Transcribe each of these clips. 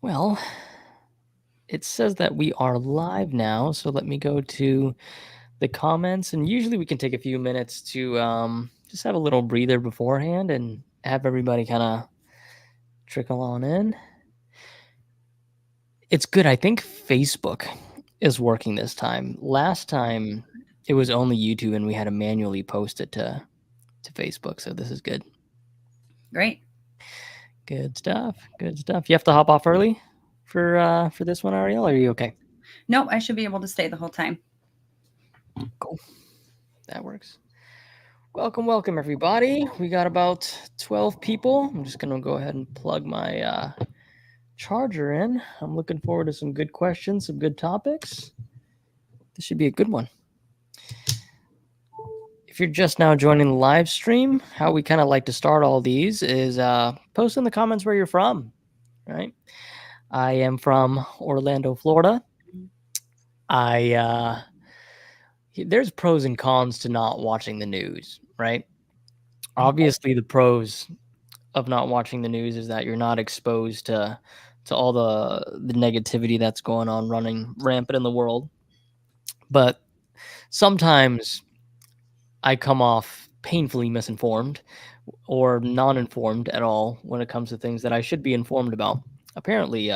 Well, it says that we are live now, so let me go to the comments, and usually we can take a few minutes to just have a little breather beforehand and have everybody kind of trickle on in. It's good. I think Facebook is working this time. Last time it was only YouTube, and we had to manually post it to Facebook, so this is good. Great. Good stuff. Good stuff. You have to hop off early for this one, Ariel? Or are you okay? Nope, I should be able to stay the whole time. Cool. That works. Welcome, everybody. We got about 12 people. I'm just going to go ahead and plug my charger in. I'm looking forward to some good questions, some good topics. This should be a good one. If you're just now joining the live stream, how we kind of like to start all these is post in the comments where you're from, right? I am from Orlando, Florida. There's pros and cons to not watching the news, right? Obviously, the pros of not watching the news is that you're not exposed to all the negativity that's going on running rampant in the world. But sometimes I come off painfully misinformed or non-informed at all when it comes to things that I should be informed about. Apparently,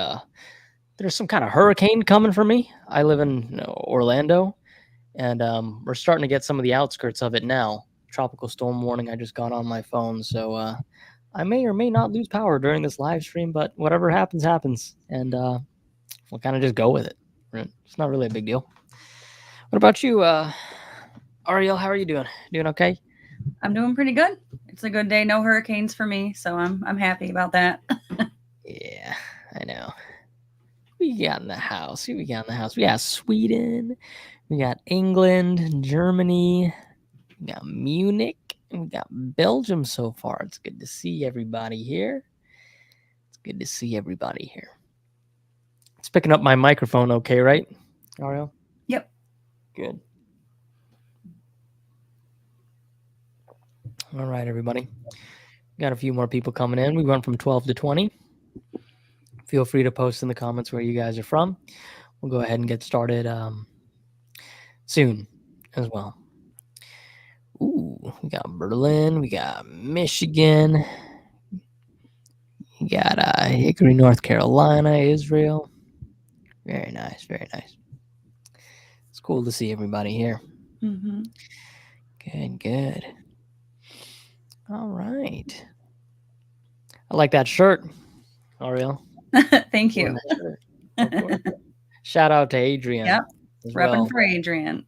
there's some kind of hurricane coming for me. I live in Orlando, and we're starting to get some of the outskirts of it now. Tropical storm warning I just got on my phone, so I may or may not lose power during this live stream, but whatever happens, happens, and we'll kind of just go with it. It's not really a big deal. What about you, Ariel? How are you doing? Doing okay? I'm doing pretty good. It's a good day. No hurricanes for me, so I'm happy about that. Yeah, I know. We got in the house. We got Sweden. We got England, Germany. We got Munich. And we got Belgium so far. It's good to see everybody here. It's picking up my microphone okay, right, Ariel? Yep. Good. All right, everybody. We got a few more people coming in. We went from 12 to 20. Feel free to post in the comments where you guys are from. We'll go ahead and get started soon as well. Ooh, we got Berlin. We got Michigan. We got Hickory, North Carolina, Israel. Very nice, very nice. It's cool to see everybody here. Mm-hmm. Good. All right. I like that shirt, Ariel. Thank you. Of course. Shout out to Adrian. Yep. Repping for Adrian.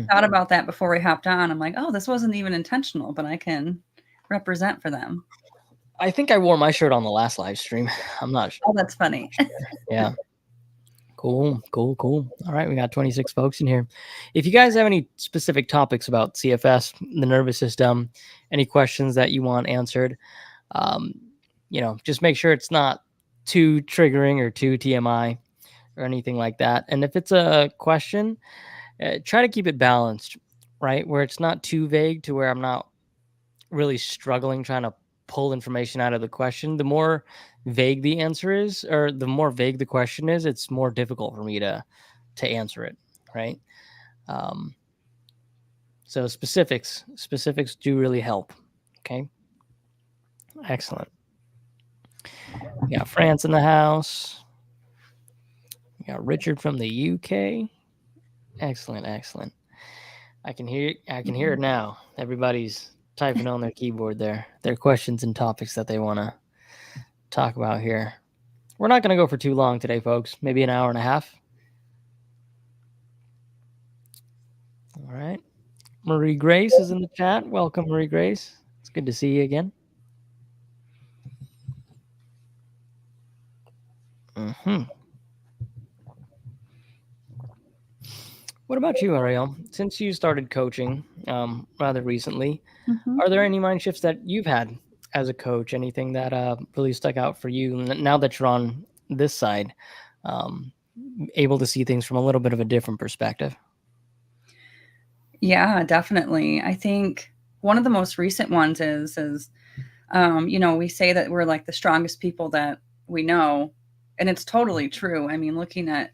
Thought about that before we hopped on. I'm like, oh, this wasn't even intentional, but I can represent for them. I think I wore my shirt on the last live stream. I'm not sure. Oh, that's funny. Yeah. Cool. All right, we got 26 folks in here. If you guys have any specific topics about CFS, the nervous system, any questions that you want answered, just make sure it's not too triggering or too TMI or anything like that. And if it's a question, try to keep it balanced, right? Where it's not too vague to where I'm not really struggling trying to pull information out of the question. The more vague the answer is, or the more vague the question is, it's more difficult for me to answer it, right? So specifics do really help. Okay. Excellent. We got France in the house. We got Richard from the UK. Excellent. I can hear it now. Everybody's typing on their keyboard their questions and topics that they want to talk about here. We're not going to go for too long today, folks. Maybe an hour and a half. All right. Marie Grace is in the chat. Welcome, Marie Grace. It's good to see you again. What about you, Ariel? Since you started coaching rather recently, are there any mind shifts that you've had as a coach? Anything that really stuck out for you now that you're on this side, able to see things from a little bit of a different perspective? Yeah, definitely. I think one of the most recent ones is We say that we're like the strongest people that we know, and it's totally true. I mean, looking at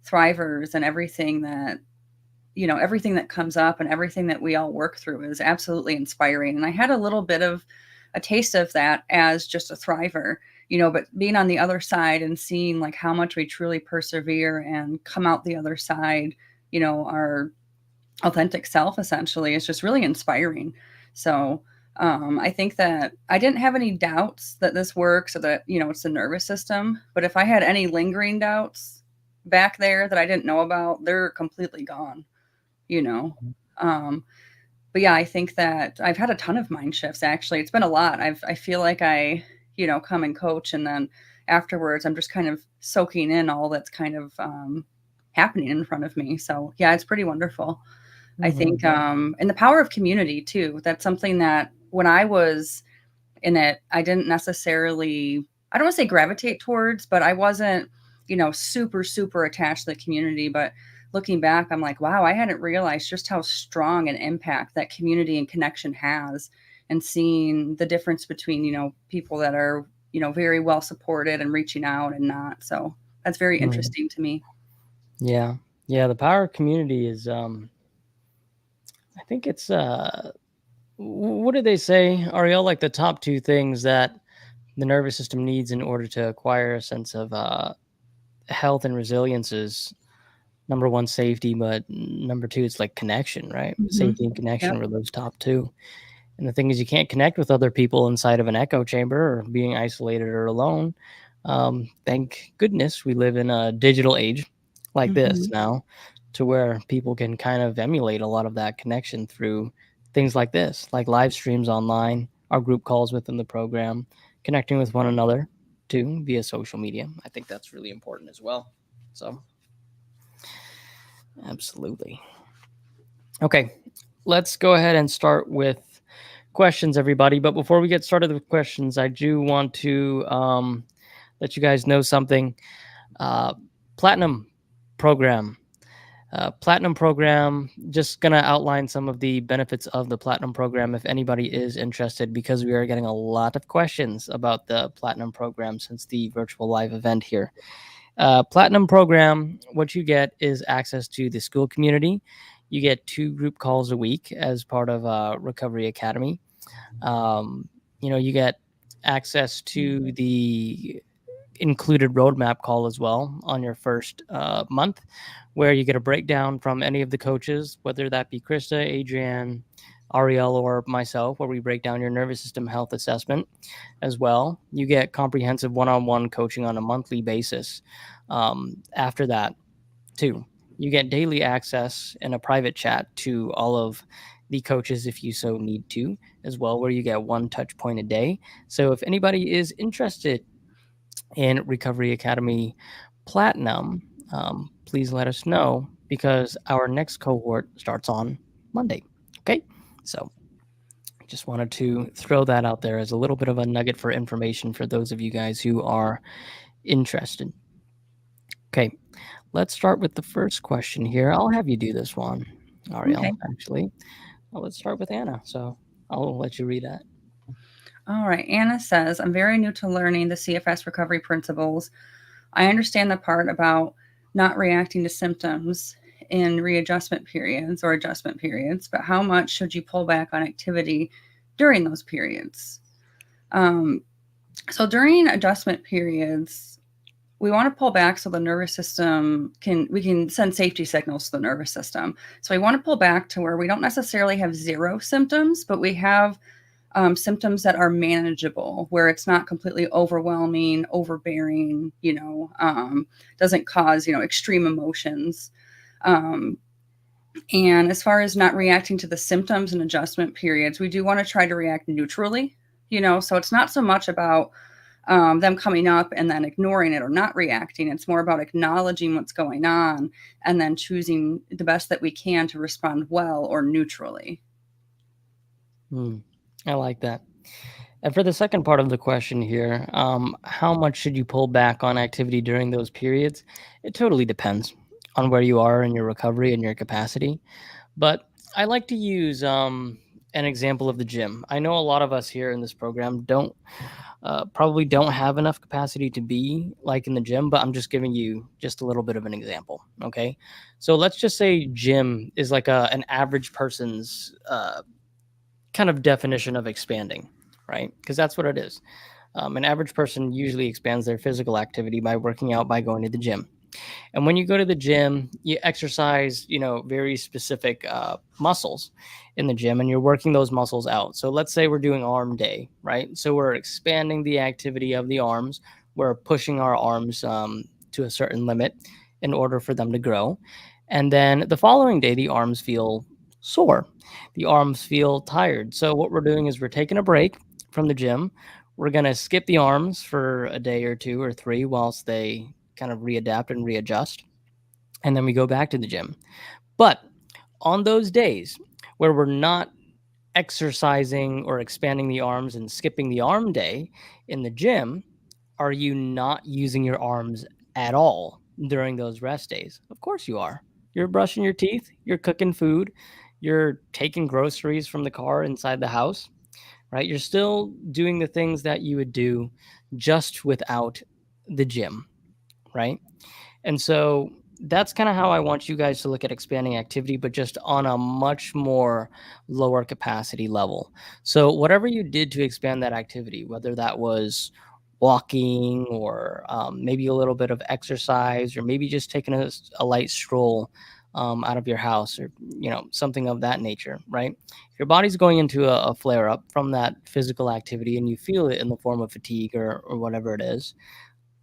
thrivers and everything that comes up and everything that we all work through is absolutely inspiring. And I had a little bit of a taste of that as just a thriver, but being on the other side and seeing like how much we truly persevere and come out the other side, our authentic self essentially is just really inspiring. So I think that I didn't have any doubts that this works or that, it's the nervous system. But if I had any lingering doubts back there that I didn't know about, they're completely gone, you know. Um, but yeah, I think that I've had a ton of mind shifts actually. It's been a lot. I feel like I, come and coach, and then afterwards I'm just kind of soaking in all that's kind of happening in front of me. So yeah, it's pretty wonderful. I think, and the power of community too. That's something that when I was in it, I didn't necessarily, I don't want to say gravitate towards, but I wasn't, super, super attached to the community. But looking back, I'm like, wow, I hadn't realized just how strong an impact that community and connection has, and seeing the difference between, people that are, very well supported and reaching out and not. So that's very interesting to me. Yeah. Yeah. The power of community is, I think it's, what did they say, Ariel? Like the top two things that the nervous system needs in order to acquire a sense of health and resilience is number one, safety, but number two, it's like connection, right? Mm-hmm. Safety and connection Yep. were those top two. And the thing is, you can't connect with other people inside of an echo chamber or being isolated or alone. Thank goodness we live in a digital age like this Mm-hmm. now, to where people can kind of emulate a lot of that connection through things like this, like live streams online, our group calls within the program, connecting with one another too via social media. I think that's really important as well. So, absolutely. Okay, let's go ahead and start with questions, everybody. But before we get started with questions, I do want to let you guys know something. Uh, Platinum program. Platinum program, just going to outline some of the benefits of the Platinum program if anybody is interested, because we are getting a lot of questions about the Platinum program since the virtual live event here. Platinum program, what you get is access to the school community. You get 2 group calls a week as part of Recovery Academy. You get access to the included roadmap call as well on your first month, where you get a breakdown from any of the coaches, whether that be Krista, Adrienne, Ariel, or myself, where we break down your nervous system health assessment as well. You get comprehensive one-on-one coaching on a monthly basis. After that, too, you get daily access in a private chat to all of the coaches if you so need to, as well, where you get one touch point a day. So if anybody is interested in Recovery Academy Platinum, please let us know, because our next cohort starts on Monday. Okay, so just wanted to throw that out there as a little bit of a nugget for information for those of you guys who are interested. Okay, let's start with the first question here. I'll have you do this one, Ariel, Okay. actually. Let's start with Anna. So I'll let you read that. All right. Anna says, I'm very new to learning the CFS recovery principles. I understand the part about not reacting to symptoms in readjustment periods or adjustment periods, but how much should you pull back on activity during those periods? So during adjustment periods, we want to pull back so the nervous system we can send safety signals to the nervous system. So we want to pull back to where we don't necessarily have zero symptoms, but we have symptoms that are manageable, where it's not completely overwhelming, overbearing, doesn't cause, extreme emotions. And as far as not reacting to the symptoms and adjustment periods, we do want to try to react neutrally, so it's not so much about them coming up and then ignoring it or not reacting. It's more about acknowledging what's going on and then choosing the best that we can to respond well or neutrally. I like that. And for the second part of the question here, how much should you pull back on activity during those periods? It totally depends on where you are in your recovery and your capacity. But I like to use an example of the gym. I know a lot of us here in this program don't probably don't have enough capacity to be like in the gym, but I'm just giving you just a little bit of an example. Okay, so let's just say gym is like an average person's kind of definition of expanding, right? Because that's what it is. An average person usually expands their physical activity by working out by going to the gym. And when you go to the gym, you exercise, very specific muscles in the gym, and you're working those muscles out. So let's say we're doing arm day, right? So we're expanding the activity of the arms. We're pushing our arms to a certain limit in order for them to grow. And then the following day, the arms feel sore. The arms feel tired. So what we're doing is we're taking a break from the gym. We're going to skip the arms for a day or two or three whilst they kind of readapt and readjust. And then we go back to the gym. But on those days where we're not exercising or expanding the arms and skipping the arm day in the gym, are you not using your arms at all during those rest days? Of course you are. You're brushing your teeth, you're cooking food, you're taking groceries from the car inside the house, right? You're still doing the things that you would do just without the gym, right? And so that's kind of how I want you guys to look at expanding activity, but just on a much more lower capacity level. So, whatever you did to expand that activity, whether that was walking or maybe a little bit of exercise, or maybe just taking a light stroll out of your house, or something of that nature, right? If your body's going into a flare up from that physical activity and you feel it in the form of fatigue or whatever it is,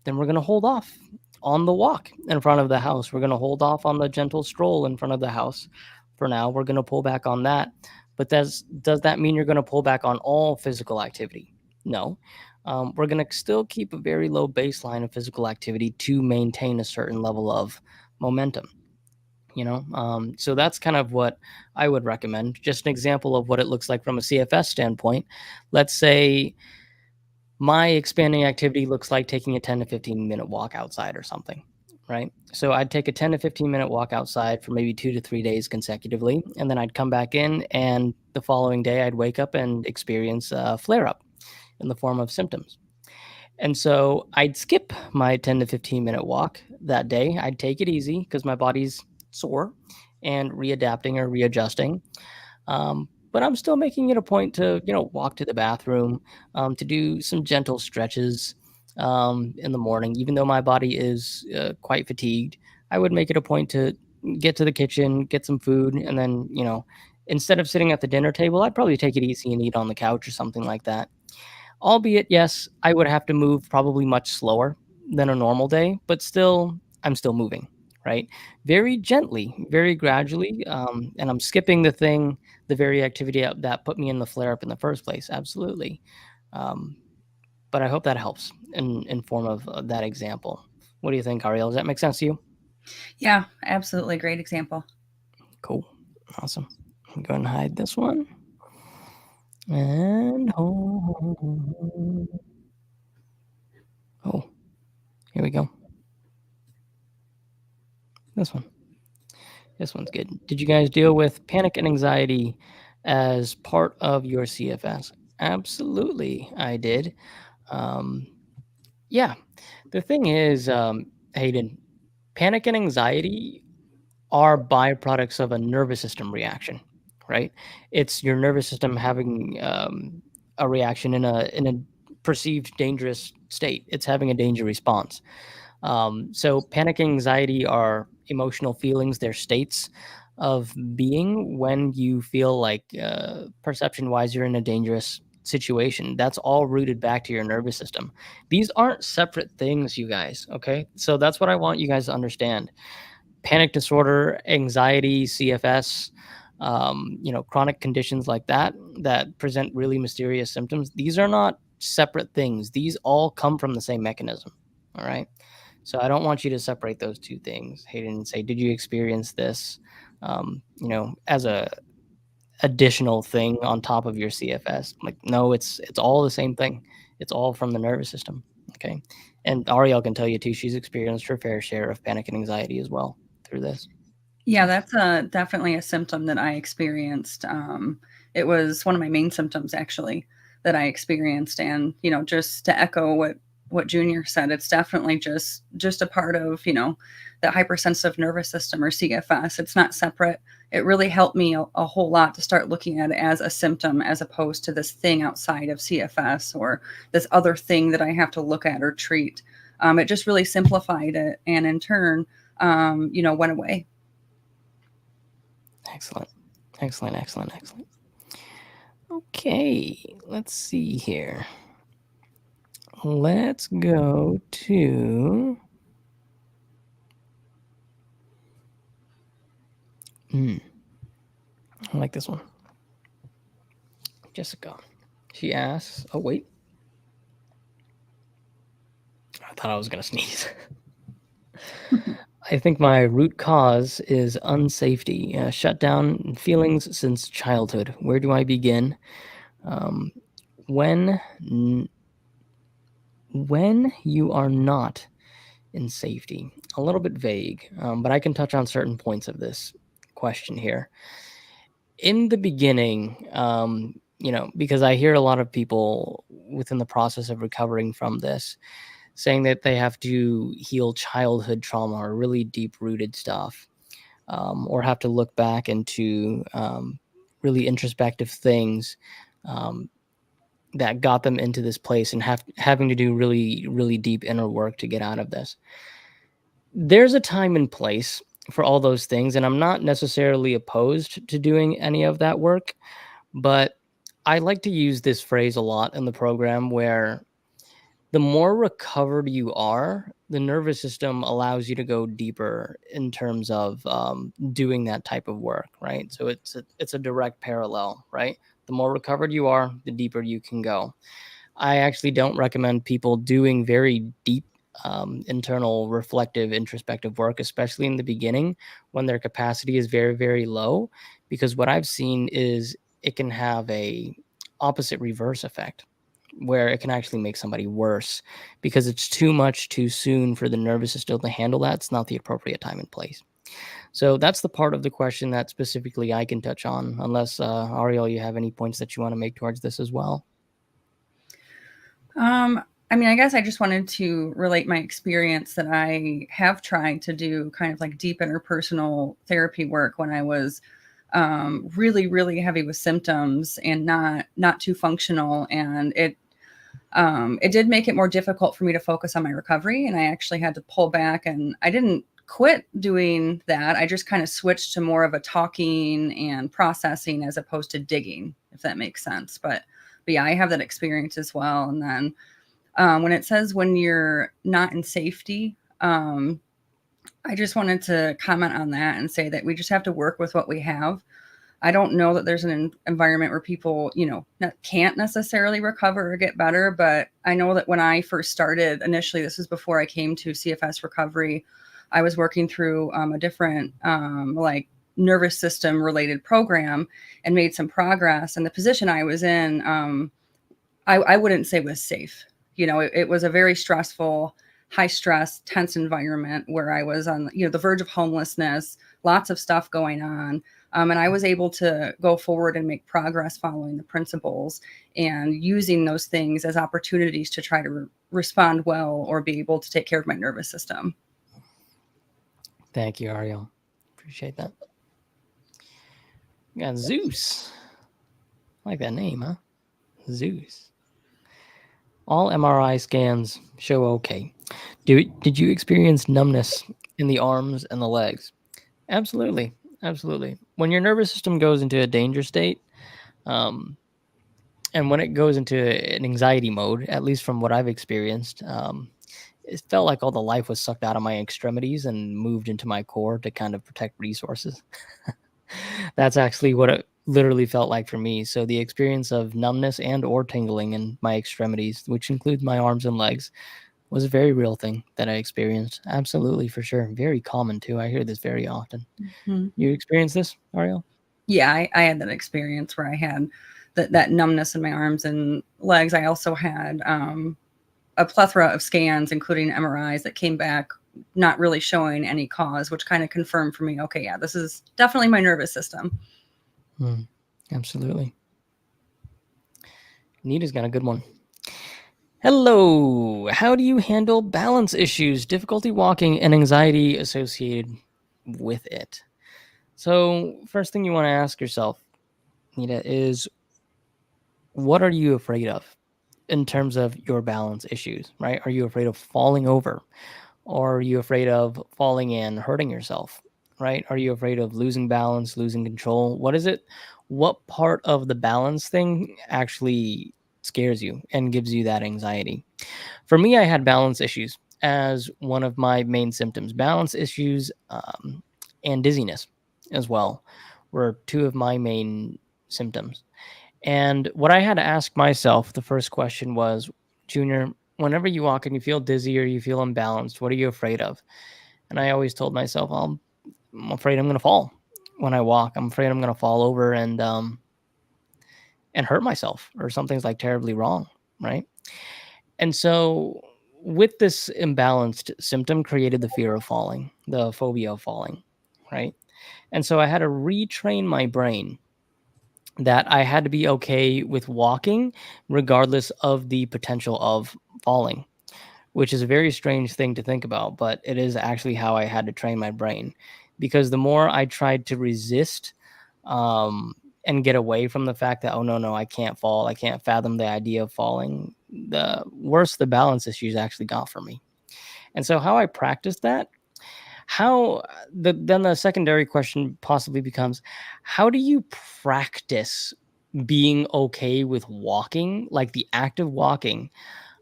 then we're going to hold off on the walk in front of the house. We're going to hold off on the gentle stroll in front of the house. For now, we're going to pull back on that. But does that mean you're going to pull back on all physical activity? No. We're going to still keep a very low baseline of physical activity to maintain a certain level of momentum. So that's kind of what I would recommend. Just an example of what it looks like from a CFS standpoint. Let's say my expanding activity looks like taking a 10 to 15-minute walk outside or something, right? So I'd take a 10 to 15-minute walk outside for maybe 2 to 3 days consecutively, and then I'd come back in, and the following day I'd wake up and experience a flare up in the form of symptoms. And so I'd skip my 10 to 15-minute walk that day. I'd take it easy because my body's sore and readapting or readjusting. But I'm still making it a point to, walk to the bathroom, to do some gentle stretches in the morning. Even though my body is quite fatigued, I would make it a point to get to the kitchen, get some food, and then, instead of sitting at the dinner table, I'd probably take it easy and eat on the couch or something like that. Albeit, yes, I would have to move probably much slower than a normal day, but still, I'm still moving, right? Very gently, very gradually. And I'm skipping the very activity that put me in the flare up in the first place. Absolutely. Um, but I hope that helps in form of that example. What do you think, Ariel? Does that make sense to you? Yeah, absolutely. Great example. Cool. Awesome. I'm going to hide this one. And oh, here we go. This one. This one's good. Did you guys deal with panic and anxiety as part of your CFS? Absolutely, I did. Um, yeah, the thing is, Hayden, panic and anxiety are byproducts of a nervous system reaction, right? It's your nervous system having a reaction in a perceived dangerous state. It's having a danger response. So panic and anxiety are emotional feelings, they're states of being when you feel like perception wise you're in a dangerous situation. That's all rooted back to your nervous system. These aren't separate things, you guys. Okay. So that's what I want you guys to understand. Panic disorder, anxiety, CFS, chronic conditions like that present really mysterious symptoms. These are not separate things. These all come from the same mechanism. All right. So I don't want you to separate those two things, Hayden, and say, did you experience this, as a additional thing on top of your CFS? Like, no, it's all the same thing. It's all from the nervous system. Okay. And Ariel can tell you too, she's experienced her fair share of panic and anxiety as well through this. Yeah, So that's definitely a symptom that I experienced. it was one of my main symptoms actually that I experienced. And, just to echo what Junior said, it's definitely just a part of, the hypersensitive nervous system, or CFS. It's not separate. It really helped me a whole lot to start looking at it as a symptom, as opposed to this thing outside of CFS or this other thing that I have to look at or treat. It just really simplified it, and in turn, went away. Excellent. Excellent, excellent, excellent. Okay, let's see here. Let's go to... I like this one. Jessica. She asks, oh, wait. I thought I was going to sneeze. I think my root cause is unsafety, shut down feelings since childhood. Where do I begin? When you are not in safety, a little bit vague, but I can touch on certain points of this question here. In the beginning, because I hear a lot of people within the process of recovering from this saying that they have to heal childhood trauma or really deep-rooted stuff, or have to look back into really introspective things that got them into this place, and having to do really, really deep inner work to get out of this. There's a time and place for all those things, and I'm not necessarily opposed to doing any of that work, but I like to use this phrase a lot in the program, where the more recovered you are, the nervous system allows you to go deeper in terms of doing that type of work, right? So it's a direct parallel, right? The more recovered you are, the deeper you can go. I actually don't recommend people doing very deep internal reflective introspective work, especially in the beginning when their capacity is very, very low, because what I've seen is it can have a opposite reverse effect, where it can actually make somebody worse because it's too much too soon for the nervous system to handle that. It's not the appropriate time and place. So that's the part of the question that specifically I can touch on, unless Ariel, you have any points that you want to make towards this as well. I guess I just wanted to relate my experience that I have tried to do kind of like deep interpersonal therapy work when I was really, really heavy with symptoms and not too functional. And it did make it more difficult for me to focus on my recovery. And I actually had to pull back, and I didn't quit doing that. I just kind of switched to more of a talking and processing as opposed to digging, if that makes sense. But yeah, I have that experience as well. And then when it says when you're not in safety, I just wanted to comment on that and say that we just have to work with what we have. I don't know that there's an environment where people, can't necessarily recover or get better. But I know that when I first started initially, this was before I came to CFS Recovery, I was working through a different nervous system related program and made some progress. And the position I was in, I wouldn't say was safe. It was a very stressful, high stress, tense environment where I was on, the verge of homelessness, lots of stuff going on. And I was able to go forward and make progress following the principles and using those things as opportunities to try to respond well or be able to take care of my nervous system. Thank you, Ariel. Appreciate that. We got Zeus. I like that name, huh? Zeus. All MRI scans show okay. Did you experience numbness in the arms and the legs? Absolutely. Absolutely. When your nervous system goes into a danger state, and when it goes into an anxiety mode, at least from what I've experienced, it felt like all the life was sucked out of my extremities and moved into my core to kind of protect resources. That's actually what it literally felt like for me. So the experience of numbness and or tingling in my extremities, which includes my arms and legs, was a very real thing that I experienced. Absolutely, for sure. Very common too. I hear this very often. Mm-hmm. You experience this, Ariel? Yeah, I had that experience where I had that numbness in my arms and legs. I also had a plethora of scans, including MRIs, that came back not really showing any cause, which kind of confirmed for me, okay, yeah, this is definitely my nervous system. Absolutely. Nita's got a good one. Hello. How do you handle balance issues, difficulty walking, and anxiety associated with it? So, first thing you want to ask yourself, Nita, is what are you afraid of in terms of your balance issues, right? Are you afraid of falling over? Or are you afraid of falling and hurting yourself, right? Are you afraid of losing balance, losing control? What is it? What part of the balance thing actually scares you and gives you that anxiety? For me, I had balance issues as one of my main symptoms. Balance issues and dizziness as well were two of my main symptoms. And what I had to ask myself, the first question was, Junior, whenever you walk and you feel dizzy or you feel unbalanced, what are you afraid of? And I always told myself, I'm afraid I'm going to fall when I walk. I'm afraid I'm going to fall over and hurt myself or something's like terribly wrong, right? And so with this imbalanced symptom created the fear of falling, the phobia of falling, right? And so I had to retrain my brain that I had to be okay with walking regardless of the potential of falling, which is a very strange thing to think about, but it is actually how I had to train my brain. Because the more I tried to resist um, and get away from the fact that, oh, no, no, I can't fall, I can't fathom the idea of falling, the worse the balance issues actually got for me. And so, how I practiced that, then the secondary question possibly becomes, how do you practice being okay with walking, like the act of walking,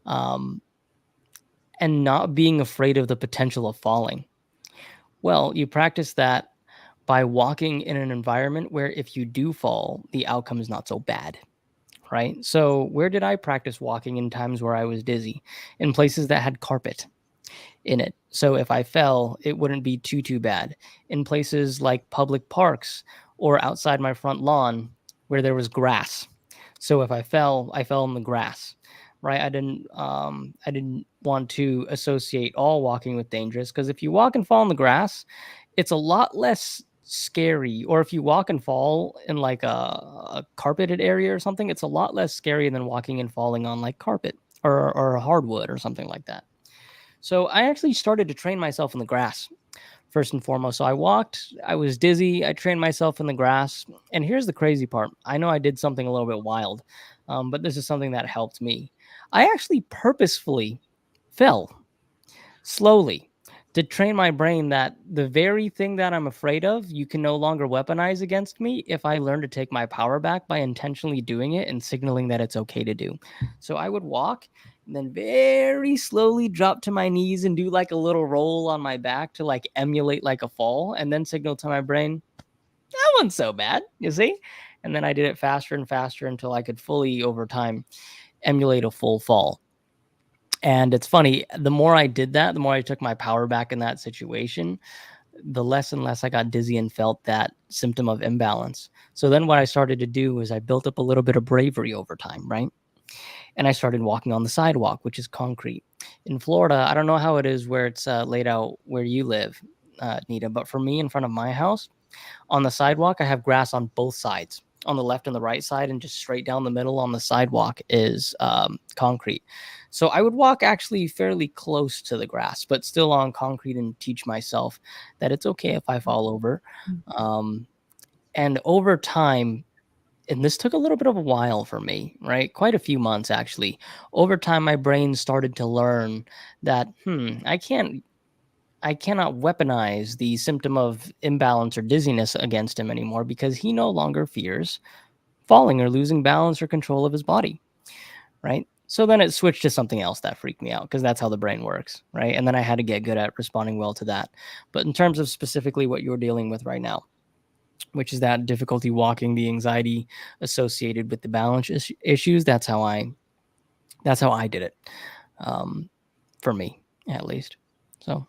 um, and not being afraid of the potential of falling? Well, you practice that by walking in an environment where if you do fall, the outcome is not so bad, right? So, where did I practice walking in times where I was dizzy? In places that had carpet in it. So if I fell, it wouldn't be too bad. In places like public parks or outside my front lawn where there was grass. So if I fell in the grass. Right? I didn't want to associate all walking with dangerous, because if you walk and fall in the grass, it's a lot less scary. Or if you walk and fall in like a carpeted area or something, it's a lot less scary than walking and falling on like carpet or hardwood or something like that. So I actually started to train myself in the grass first and foremost. So I walked, I was dizzy, I trained myself in the grass. And here's the crazy part. I know I did something a little bit wild, but this is something that helped me. I actually purposefully fell slowly to train my brain that the very thing that I'm afraid of, you can no longer weaponize against me if I learn to take my power back by intentionally doing it and signaling that it's okay to do. So I would walk and then very slowly drop to my knees and do like a little roll on my back to like emulate like a fall, and then signal to my brain, that wasn't so bad, you see? And then I did it faster and faster until I could fully over time emulate a full fall. And it's funny, the more I did that, the more I took my power back in that situation, the less and less I got dizzy and felt that symptom of imbalance. So then what I started to do is I built up a little bit of bravery over time, right? And I started walking on the sidewalk, which is concrete. In Florida, I don't know how it is where it's laid out where you live, Nita, but for me, in front of my house, on the sidewalk, I have grass on both sides, on the left and the right side, and just straight down the middle on the sidewalk is concrete. So I would walk actually fairly close to the grass, but still on concrete, and teach myself that it's okay if I fall over. Um, and over time, and this took a little bit of a while for me, right? Quite a few months actually. Over time, my brain started to learn that, I cannot weaponize the symptom of imbalance or dizziness against him anymore, because he no longer fears falling or losing balance or control of his body, right? So then it switched to something else that freaked me out, because that's how the brain works, right? And then I had to get good at responding well to that. But in terms of specifically what you're dealing with right now, which is that difficulty walking, the anxiety associated with the balance issues, that's how I did it, um, for me at least. So,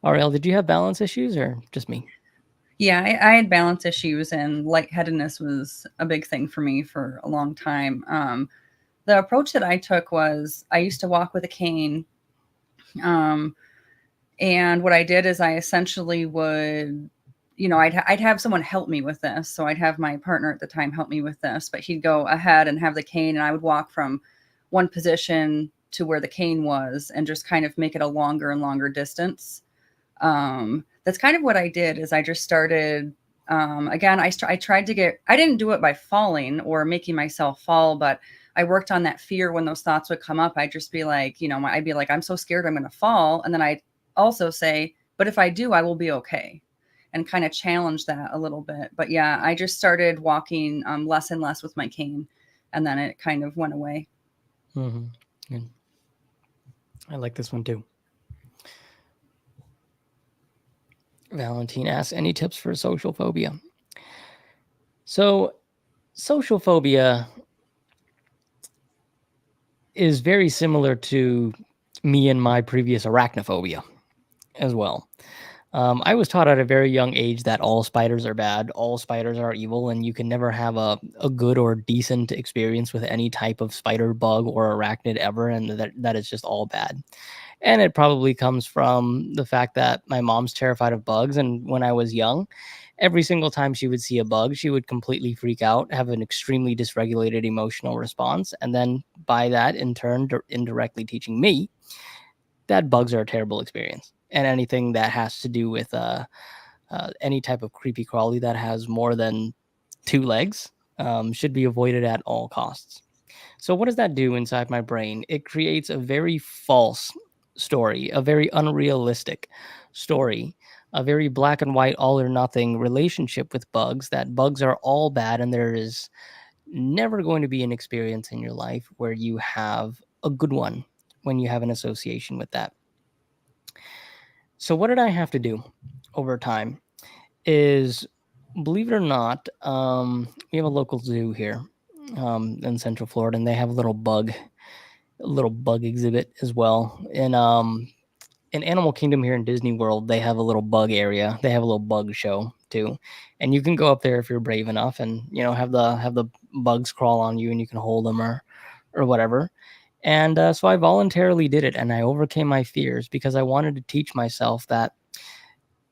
Ariel, did you have balance issues or just me? Yeah, I had balance issues, and lightheadedness was a big thing for me for a long time. The approach that I took was I used to walk with a cane. Um, and what I did is I essentially would I'd have someone help me with this. So I'd have my partner at the time help me with this, but he'd go ahead and have the cane, and I would walk from one position to where the cane was and just kind of make it a longer and longer distance. That's kind of what I did. Is I just started, again, I tried to I didn't do it by falling or making myself fall, but I worked on that fear. When those thoughts would come up, I'd just be like, I'd be like, I'm so scared I'm going to fall. And then I'd also say, but if I do, I will be okay, and kind of challenge that a little bit. But yeah, I just started walking less and less with my cane, and then it kind of went away. Mm-hmm. I like this one too. Valentine asks, any tips for social phobia? So, social phobia is very similar to me and my previous arachnophobia as well. I was taught at a very young age that all spiders are bad, all spiders are evil, and you can never have a good or decent experience with any type of spider, bug, or arachnid ever, and that is just all bad. And it probably comes from the fact that my mom's terrified of bugs, and when I was young, every single time she would see a bug, she would completely freak out, have an extremely dysregulated emotional response, and then by that, in turn, indirectly teaching me that bugs are a terrible experience. And anything that has to do with any type of creepy crawly that has more than two legs should be avoided at all costs. So, what does that do inside my brain? It creates a very false story, a very unrealistic story, a very black and white, all or nothing relationship with bugs, that bugs are all bad and there is never going to be an experience in your life where you have a good one when you have an association with that. So, what did I have to do over time? Is, believe it or not, we have a local zoo here in Central Florida, and they have a little bug exhibit as well. In Animal Kingdom here in Disney World, they have a little bug area. They have a little bug show too, and you can go up there if you're brave enough, and have the bugs crawl on you, and you can hold them or whatever. And so I voluntarily did it, and I overcame my fears because I wanted to teach myself that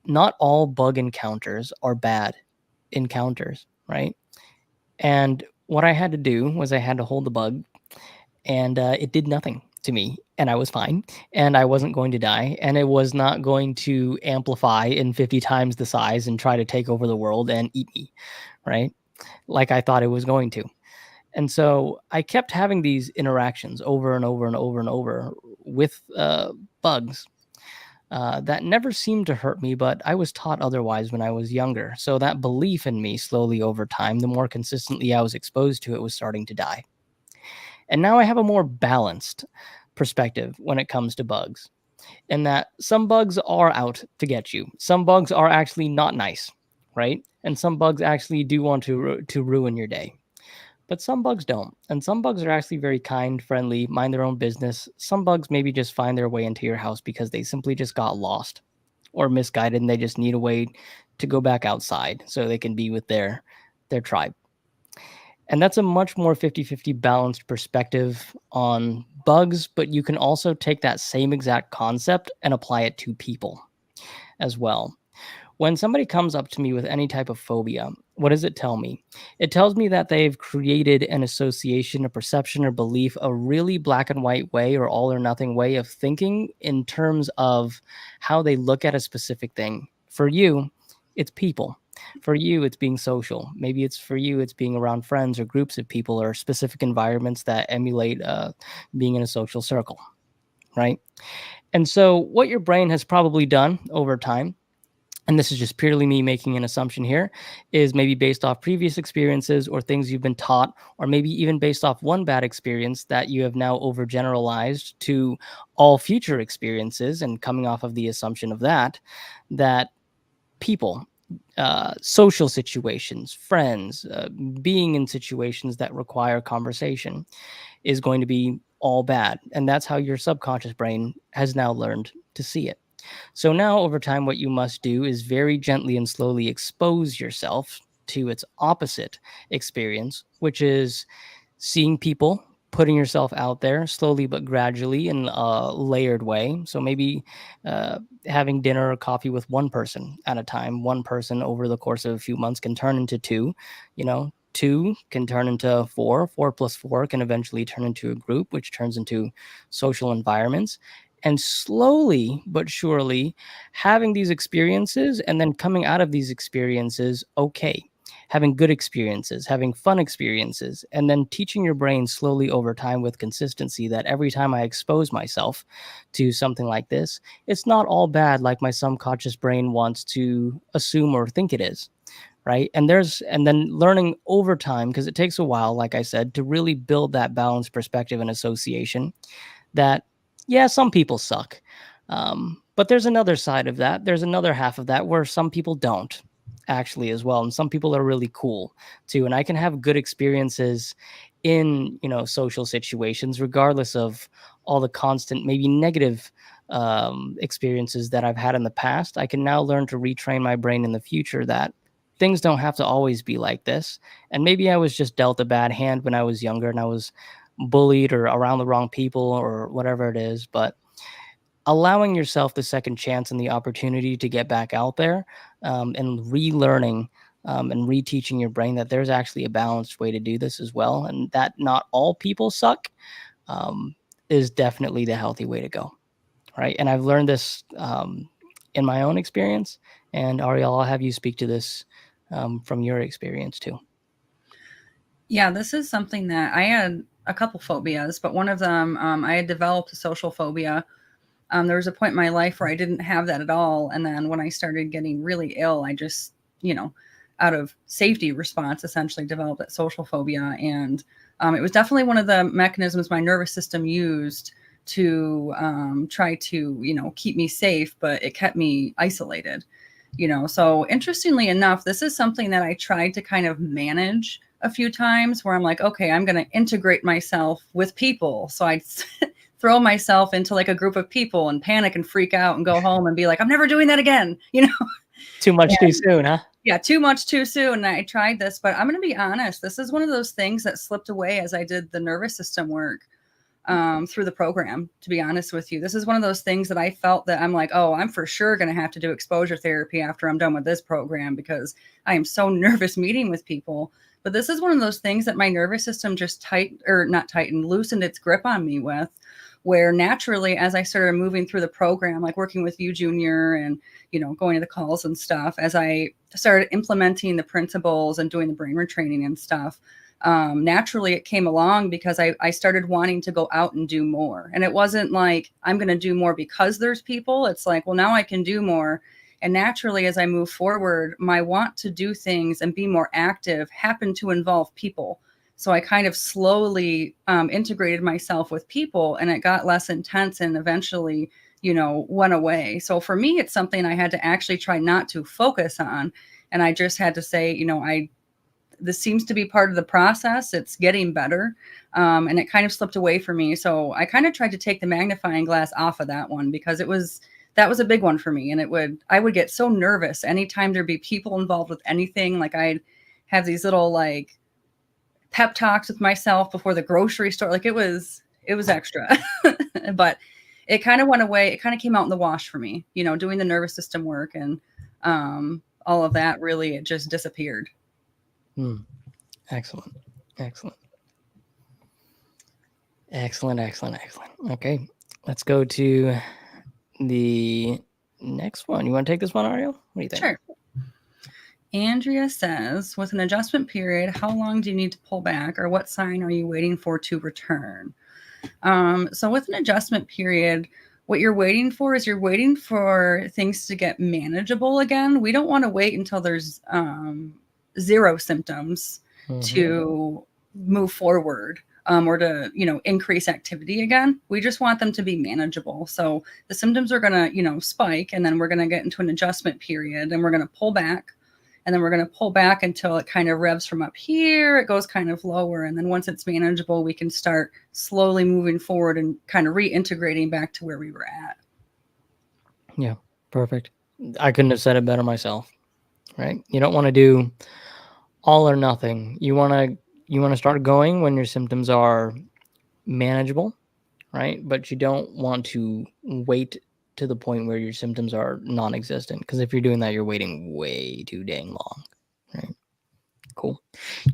not all bug encounters are bad encounters, right? And what I had to do was I had to hold the bug, and it did nothing to me, and I was fine, and I wasn't going to die, and it was not going to amplify in 50 times the size and try to take over the world and eat me, right? Like I thought it was going to. And so I kept having these interactions over and over and over and over with bugs that never seemed to hurt me, but I was taught otherwise when I was younger. So that belief in me slowly over time, the more consistently I was exposed to it, was starting to die. And now I have a more balanced perspective when it comes to bugs, in that some bugs are out to get you. Some bugs are actually not nice, right? And some bugs actually do want to ruin your day. But some bugs don't. And some bugs are actually very kind, friendly, mind their own business. Some bugs maybe just find their way into your house because they simply just got lost or misguided, and they just need a way to go back outside so they can be with their tribe. And that's a much more 50-50 balanced perspective on bugs, but you can also take that same exact concept and apply it to people as well. When somebody comes up to me with any type of phobia, what does it tell me? It tells me that they've created an association, a perception, or belief, a really black and white way or all or nothing way of thinking in terms of how they look at a specific thing. For you, it's people. For you, it's being social. Maybe it's for you, it's being around friends or groups of people or specific environments that emulate being in a social circle, right? And so, what your brain has probably done over time, and this is just purely me making an assumption here, is maybe based off previous experiences or things you've been taught, or maybe even based off one bad experience that you have now overgeneralized to all future experiences, and coming off of the assumption of that people, social situations, friends, being in situations that require conversation is going to be all bad. And that's how your subconscious brain has now learned to see it. So now, over time, what you must do is very gently and slowly expose yourself to its opposite experience, which is seeing people putting yourself out there slowly but gradually in a layered way. So maybe having dinner or coffee with one person at a time. One person over the course of a few months can turn into two. Two can turn into four. Four plus four can eventually turn into a group, which turns into social environments. And slowly but surely, having these experiences and then coming out of these experiences okay, having good experiences, having fun experiences, and then teaching your brain slowly over time with consistency that every time I expose myself to something like this, it's not all bad like my subconscious brain wants to assume or think it is. Right. And then learning over time, because it takes a while, like I said, to really build that balanced perspective and association that, yeah, some people suck. But there's another side of that. There's another half of that where some people don't actually as well. And some people are really cool too. And I can have good experiences in, social situations, regardless of all the constant, maybe negative experiences that I've had in the past. I can now learn to retrain my brain in the future that things don't have to always be like this. And maybe I was just dealt a bad hand when I was younger and I was bullied or around the wrong people or whatever it is. But allowing yourself the second chance and the opportunity to get back out there, and relearning, and reteaching your brain that there's actually a balanced way to do this as well, and that not all people suck, um, is definitely the healthy way to go. Right. And I've learned this in my own experience. And Ariel, I'll have you speak to this from your experience too. Yeah, this is something that I had a couple phobias, but one of them, I had developed a social phobia. There was a point in my life where I didn't have that at all. And then when I started getting really ill, I just, out of safety response, essentially developed that social phobia. And it was definitely one of the mechanisms my nervous system used to try to, keep me safe, but it kept me isolated. So interestingly enough, this is something that I tried to kind of manage a few times where I'm like, okay, I'm going to integrate myself with people. So I'd throw myself into like a group of people and panic and freak out and go home and be like, I'm never doing that again. Too much too And soon, huh? yeah, too much too soon. And I tried this, but I'm going to be honest. This is one of those things that slipped away as I did the nervous system work through the program, to be honest with you. This is one of those things that I felt that I'm like, oh, I'm for sure going to have to do exposure therapy after I'm done with this program because I am so nervous meeting with people. But this is one of those things that my nervous system just loosened its grip on me with, where naturally, as I started moving through the program, like working with you, Junior, and, going to the calls and stuff, as I started implementing the principles and doing the brain retraining and stuff, naturally it came along because I started wanting to go out and do more. And it wasn't like I'm going to do more because there's people. It's like, well, now I can do more. And naturally, as I move forward, my want to do things and be more active happened to involve people. So I kind of slowly integrated myself with people, and it got less intense and eventually, went away. So for me, it's something I had to actually try not to focus on. And I just had to say, this seems to be part of the process. It's getting better. And it kind of slipped away for me. So I kind of tried to take the magnifying glass off of that one because that was a big one for me. And I would get so nervous anytime there'd be people involved with anything. Like I'd have these little like pep talks with myself before the grocery store. Like it was extra, but it kind of went away. It kind of came out in the wash for me, doing the nervous system work and all of that. Really, it just disappeared. Excellent. Okay, let's go to the next one. You want to take this one, Ariel? What do you think? Sure. Andrea says, with an adjustment period, how long do you need to pull back, or what sign are you waiting for to return? So with an adjustment period, what you're waiting for is you're waiting for things to get manageable again. We don't want to wait until there's zero symptoms to move forward. Or to, increase activity again. We just want them to be manageable. So the symptoms are going to, spike, and then we're going to get into an adjustment period, and we're going to pull back, and then we're going to pull back until it kind of revs from up here. It goes kind of lower. And then once it's manageable, we can start slowly moving forward and kind of reintegrating back to where we were at. Yeah, perfect. I couldn't have said it better myself, right? You don't want to do all or nothing. You want to start going when your symptoms are manageable, right? But you don't want to wait to the point where your symptoms are non-existent, because if you're doing that, you're waiting way too dang long, right? Cool.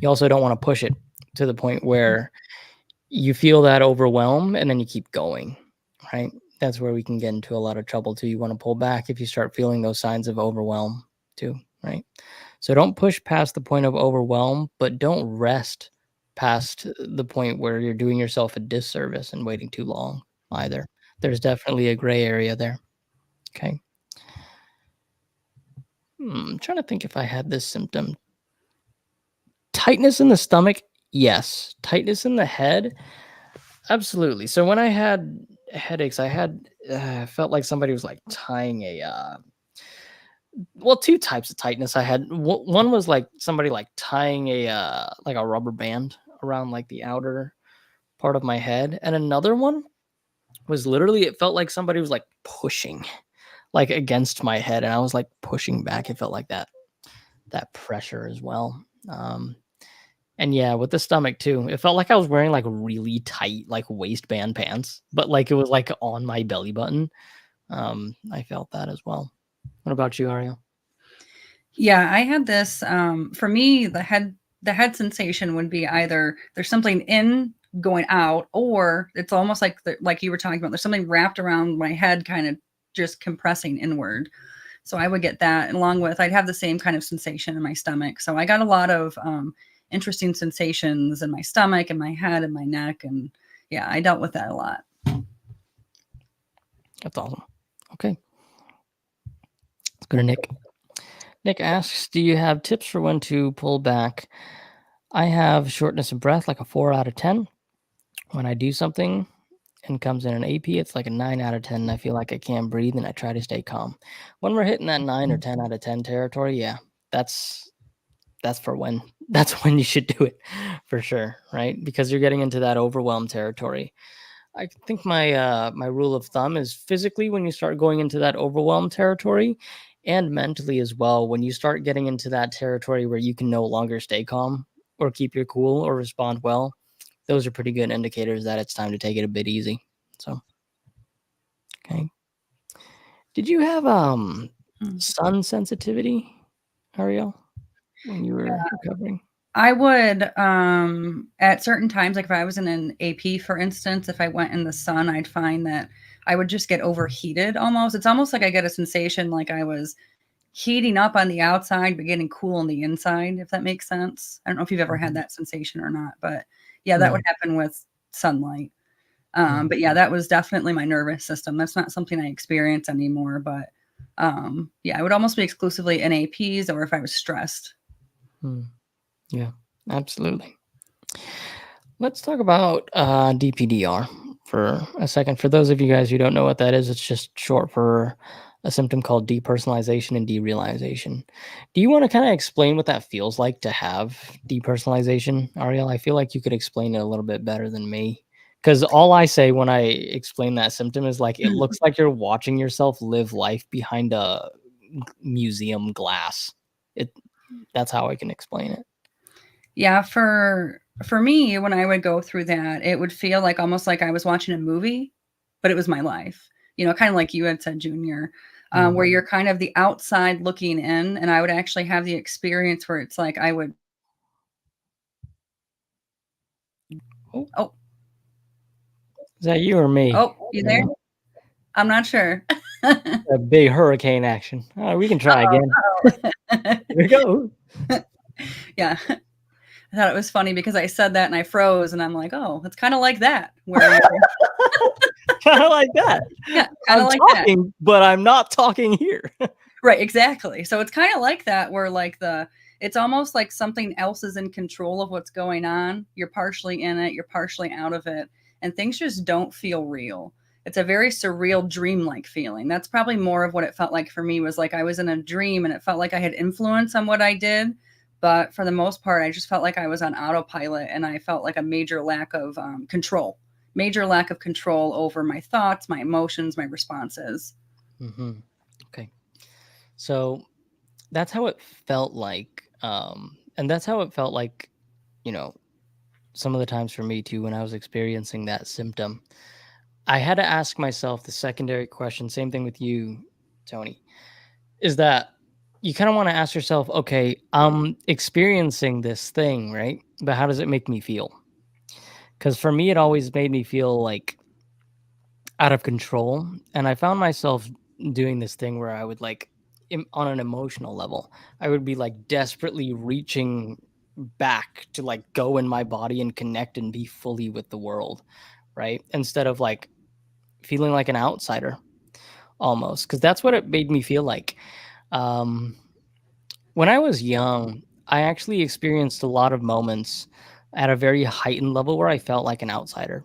You also don't want to push it to the point where you feel that overwhelm and then you keep going, right? That's where we can get into a lot of trouble too. You want to pull back if you start feeling those signs of overwhelm too, right? So don't push past the point of overwhelm, but don't rest past the point where you're doing yourself a disservice and waiting too long either. There's definitely a gray area there. Okay. I'm trying to think if I had this symptom. Tightness in the stomach, yes. Tightness in the head, absolutely. So when I had headaches, I had felt like somebody was like tying a well, two types of tightness I had. One was like somebody like tying a like a rubber band around like the outer part of my head, and another one was literally it felt like somebody was like pushing like against my head, and I was like pushing back. It felt like that pressure as well. And yeah, with the stomach too, it felt like I was wearing like really tight like waistband pants, but like it was like on my belly button. I felt that as well. What about you, Ariel? Yeah, I had this, for me, the head sensation would be either there's something in going out, or it's almost like like you were talking about, there's something wrapped around my head, kind of just compressing inward. So I would get that, and along with I'd have the same kind of sensation in my stomach. So I got a lot of interesting sensations in my stomach and my head and my neck, and yeah, I dealt with that a lot. That's awesome. Okay, let's go to Nick. Nick asks, "Do you have tips for when to pull back? I have shortness of breath, like a 4 out of 10. When I do something and comes in an AP, it's like a 9 out of 10. And I feel like I can't breathe, and I try to stay calm. When we're hitting that 9 or 10 out of 10 territory, yeah, that's for when that's when you should do it for sure, right? Because you're getting into that overwhelm territory. I think my rule of thumb is physically when you start going into that overwhelm territory, and mentally as well, when you start getting into that territory where you can no longer stay calm or keep your cool or respond well, those are pretty good indicators that it's time to take it a bit easy. So, okay. Did you have Mm. sun sensitivity, Ariel, when you were recovering? I would, at certain times, like if I was in an AP, for instance, if I went in the sun, I'd find that I would just get overheated almost. It's almost like I get a sensation like I was heating up on the outside, but getting cool on the inside, if that makes sense. I don't know if you've ever had Mhm. that sensation or not, but yeah, that would No. happen with sunlight. Mm. But yeah, that was definitely my nervous system. That's not something I experience anymore, but yeah, I would almost be exclusively in APs or if I was stressed. Mm. Yeah, absolutely. Let's talk about DPDR for a second. For those of you guys who don't know what that is, it's just short for a symptom called depersonalization and derealization. Do you want to kind of explain what that feels like to have depersonalization, Ariel? I feel like you could explain it a little bit better than me. Because all I say when I explain that symptom is like, it looks like you're watching yourself live life behind a museum glass. It That's how I can explain it. Yeah, for me, when I would go through that, it would feel like almost like I was watching a movie, but it was my life. Kind of like you had said, Junior, where Mhm. you're kind of the outside looking in, and I would actually have the experience where it's like I would. Oh, Oh, is that you or me? oh, you there? I'm not sure. A big hurricane action. We can try again. Uh-oh. Here we go. Yeah, I thought it was funny because I said that and I froze, and I'm like, oh, it's kind of like that, where you're, Kind of like that. yeah, kind of I'm like that. talking, but I'm not talking here. Right, exactly. So it's kind of like that where like it's almost like something else is in control of what's going on. You're partially in it, you're partially out of it, and things just don't feel real. It's a very surreal dream-like feeling. That's probably more of what it felt like for me, was like I was in a dream and it felt like I had influence on what I did, but for the most part I just felt like I was on autopilot, and I felt like a major lack of control. Major lack of control over my thoughts, my emotions, my responses. Hmm. Okay. So that's how it felt like. And that's how it felt like, you know, some of the times for me too when I was experiencing that symptom, I had to ask myself the secondary question, same thing with you, Tony, is that you kind of want to ask yourself, okay, I'm experiencing this thing, right? But how does it make me feel? Because for me, it always made me feel like out of control. And I found myself doing this thing where I would like, on an emotional level, I would be like desperately reaching back to like go in my body and connect and be fully with the world, right? Instead of like feeling like an outsider almost, because that's what it made me feel like. Um, when I was young, I actually experienced a lot of moments at a very heightened level where I felt like an outsider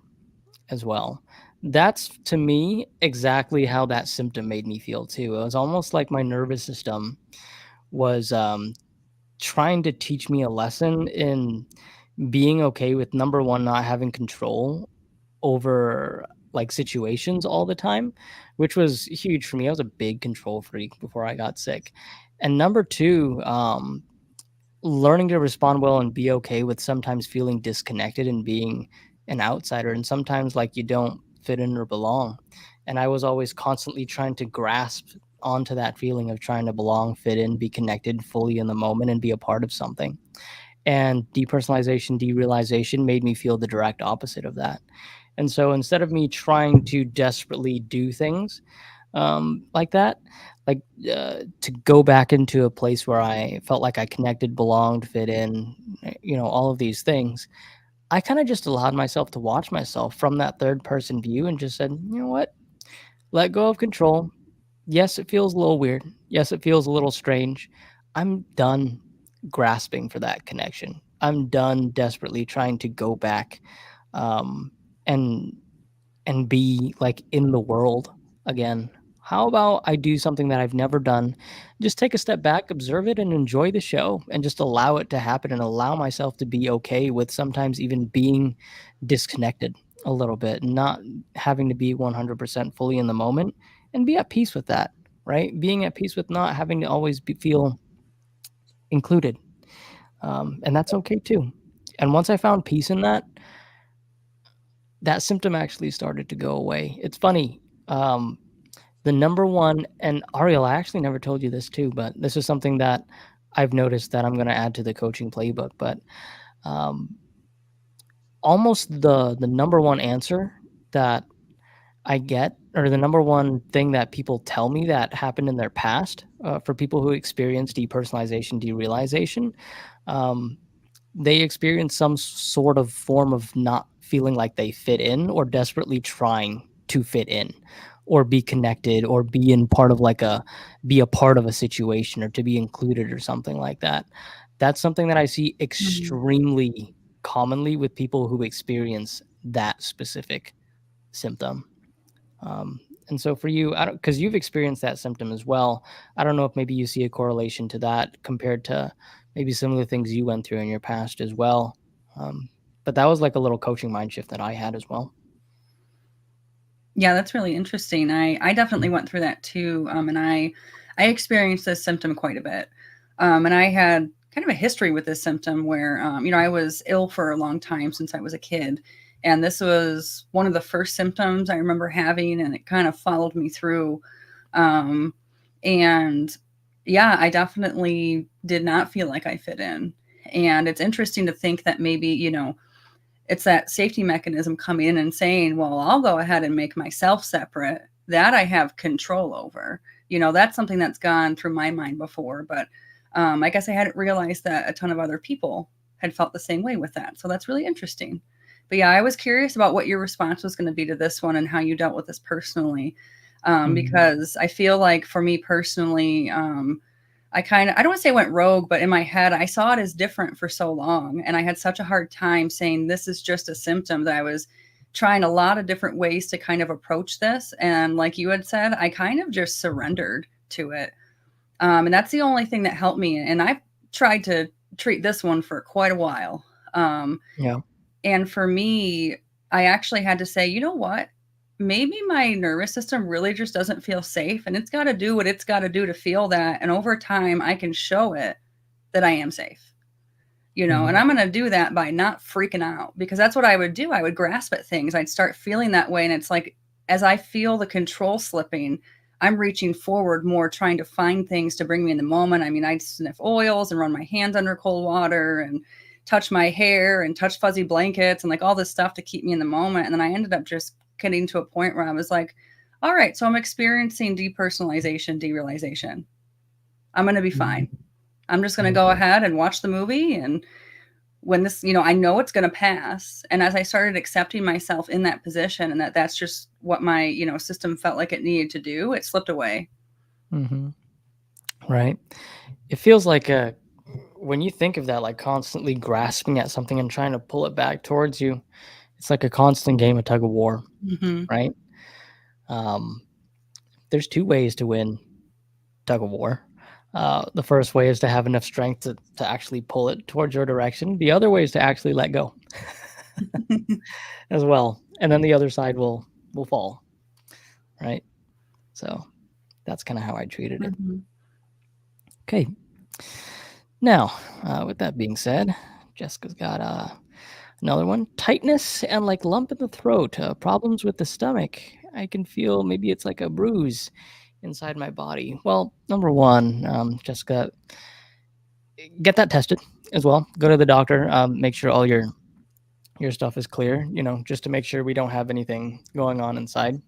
as well. That's to me exactly how that symptom made me feel too. It was almost like my nervous system was trying to teach me a lesson in being okay with number one, not having control over like situations all the time, which was huge for me. I was a big control freak before I got sick. And number two, learning to respond well and be okay with sometimes feeling disconnected and being an outsider and sometimes like you don't fit in or belong. And I was always constantly trying to grasp onto that feeling of trying to belong, fit in, be connected fully in the moment and be a part of something. And depersonalization, derealization made me feel the direct opposite of that. And so instead of me trying to desperately do things like that, like to go back into a place where I felt like I connected, belonged, fit in, all of these things, I kind of just allowed myself to watch myself from that third person view and just said, you know what? Let go of control. Yes, it feels a little weird. Yes, it feels a little strange. I'm done grasping for that connection. I'm done desperately trying to go back um, and be like in the world again. How about I do something that I've never done? Just take a step back, observe it, and enjoy the show, and just allow it to happen and allow myself to be okay with sometimes even being disconnected a little bit, not having to be 100% fully in the moment, and be at peace with that, right? Being at peace with not having to always feel included. And that's okay too. And once I found peace in that, that symptom actually started to go away. It's funny. The number one, and Ariel, I actually never told you this too, but this is something that I've noticed that I'm going to add to the coaching playbook. But um, almost the number one answer that I get, or the number one thing that people tell me that happened in their past, for people who experience depersonalization, derealization, um, they experience some sort of form of not feeling like they fit in or desperately trying to fit in or be connected or be a part of a situation or to be included or something like that. That's something that I see Mhm. extremely commonly with people who experience that specific symptom. Um, and so for you, I don't, because you've experienced that symptom as well. I don't know if maybe you see a correlation to that compared to maybe some of the things you went through in your past as well. Um, but that was like a little coaching mind shift that I had as well. Yeah, that's really interesting. I definitely went through that too, and I experienced this symptom quite a bit, and I had kind of a history with this symptom where I was ill for a long time since I was a kid, and this was one of the first symptoms I remember having, and it kind of followed me through, um, and yeah, I definitely did not feel like I fit in, and it's interesting to think that maybe it's that safety mechanism coming in and saying, well, I'll go ahead and make myself separate. That I have control over. That's something that's gone through my mind before, but I guess I hadn't realized that a ton of other people had felt the same way with that. So that's really interesting. But yeah, I was curious about what your response was going to be to this one and how you dealt with this personally. Mhm. Because I feel like for me personally, I don't want to say went rogue, but in my head, I saw it as different for so long. And I had such a hard time saying this is just a symptom that I was trying a lot of different ways to kind of approach this. And like you had said, I kind of just surrendered to it. And that's the only thing that helped me. And I've tried to treat this one for quite a while. Um, Yeah. and for me, I actually had to say, you know what? Maybe my nervous system really just doesn't feel safe and it's got to do what it's got to do to feel that. And over time, I can show it that I am safe. And I'm going to do that by not freaking out, because that's what I would do. I would grasp at things. I'd start feeling that way. And it's like, as I feel the control slipping, I'm reaching forward more, trying to find things to bring me in the moment. I mean, I'd sniff oils and run my hands under cold water and touch my hair and touch fuzzy blankets and like all this stuff to keep me in the moment. And then I ended up just getting to a point where I was like, all right, so I'm experiencing depersonalization, derealization. I'm going to be fine. I'm just going to go ahead and watch the movie. And when this, I know it's going to pass. And as I started accepting myself in that position, and that's just what my, system felt like it needed to do, it slipped away. Right. It feels like when you think of that, like constantly grasping at something and trying to pull it back towards you, it's like a constant game of tug of war, right? There's two ways to win tug of war. The first way is to have enough strength to actually pull it towards your direction. The other way is to actually let go as well. And then the other side will fall, right? So that's kind of how I treated it. Okay. Now, with that being said, Jessica's got another one. Tightness and like lump in the throat, problems with the stomach. I can feel maybe it's like a bruise inside my body. Well, number one, Jessica, get that tested as well. Go to the doctor, make sure all your stuff is clear, just to make sure we don't have anything going on inside.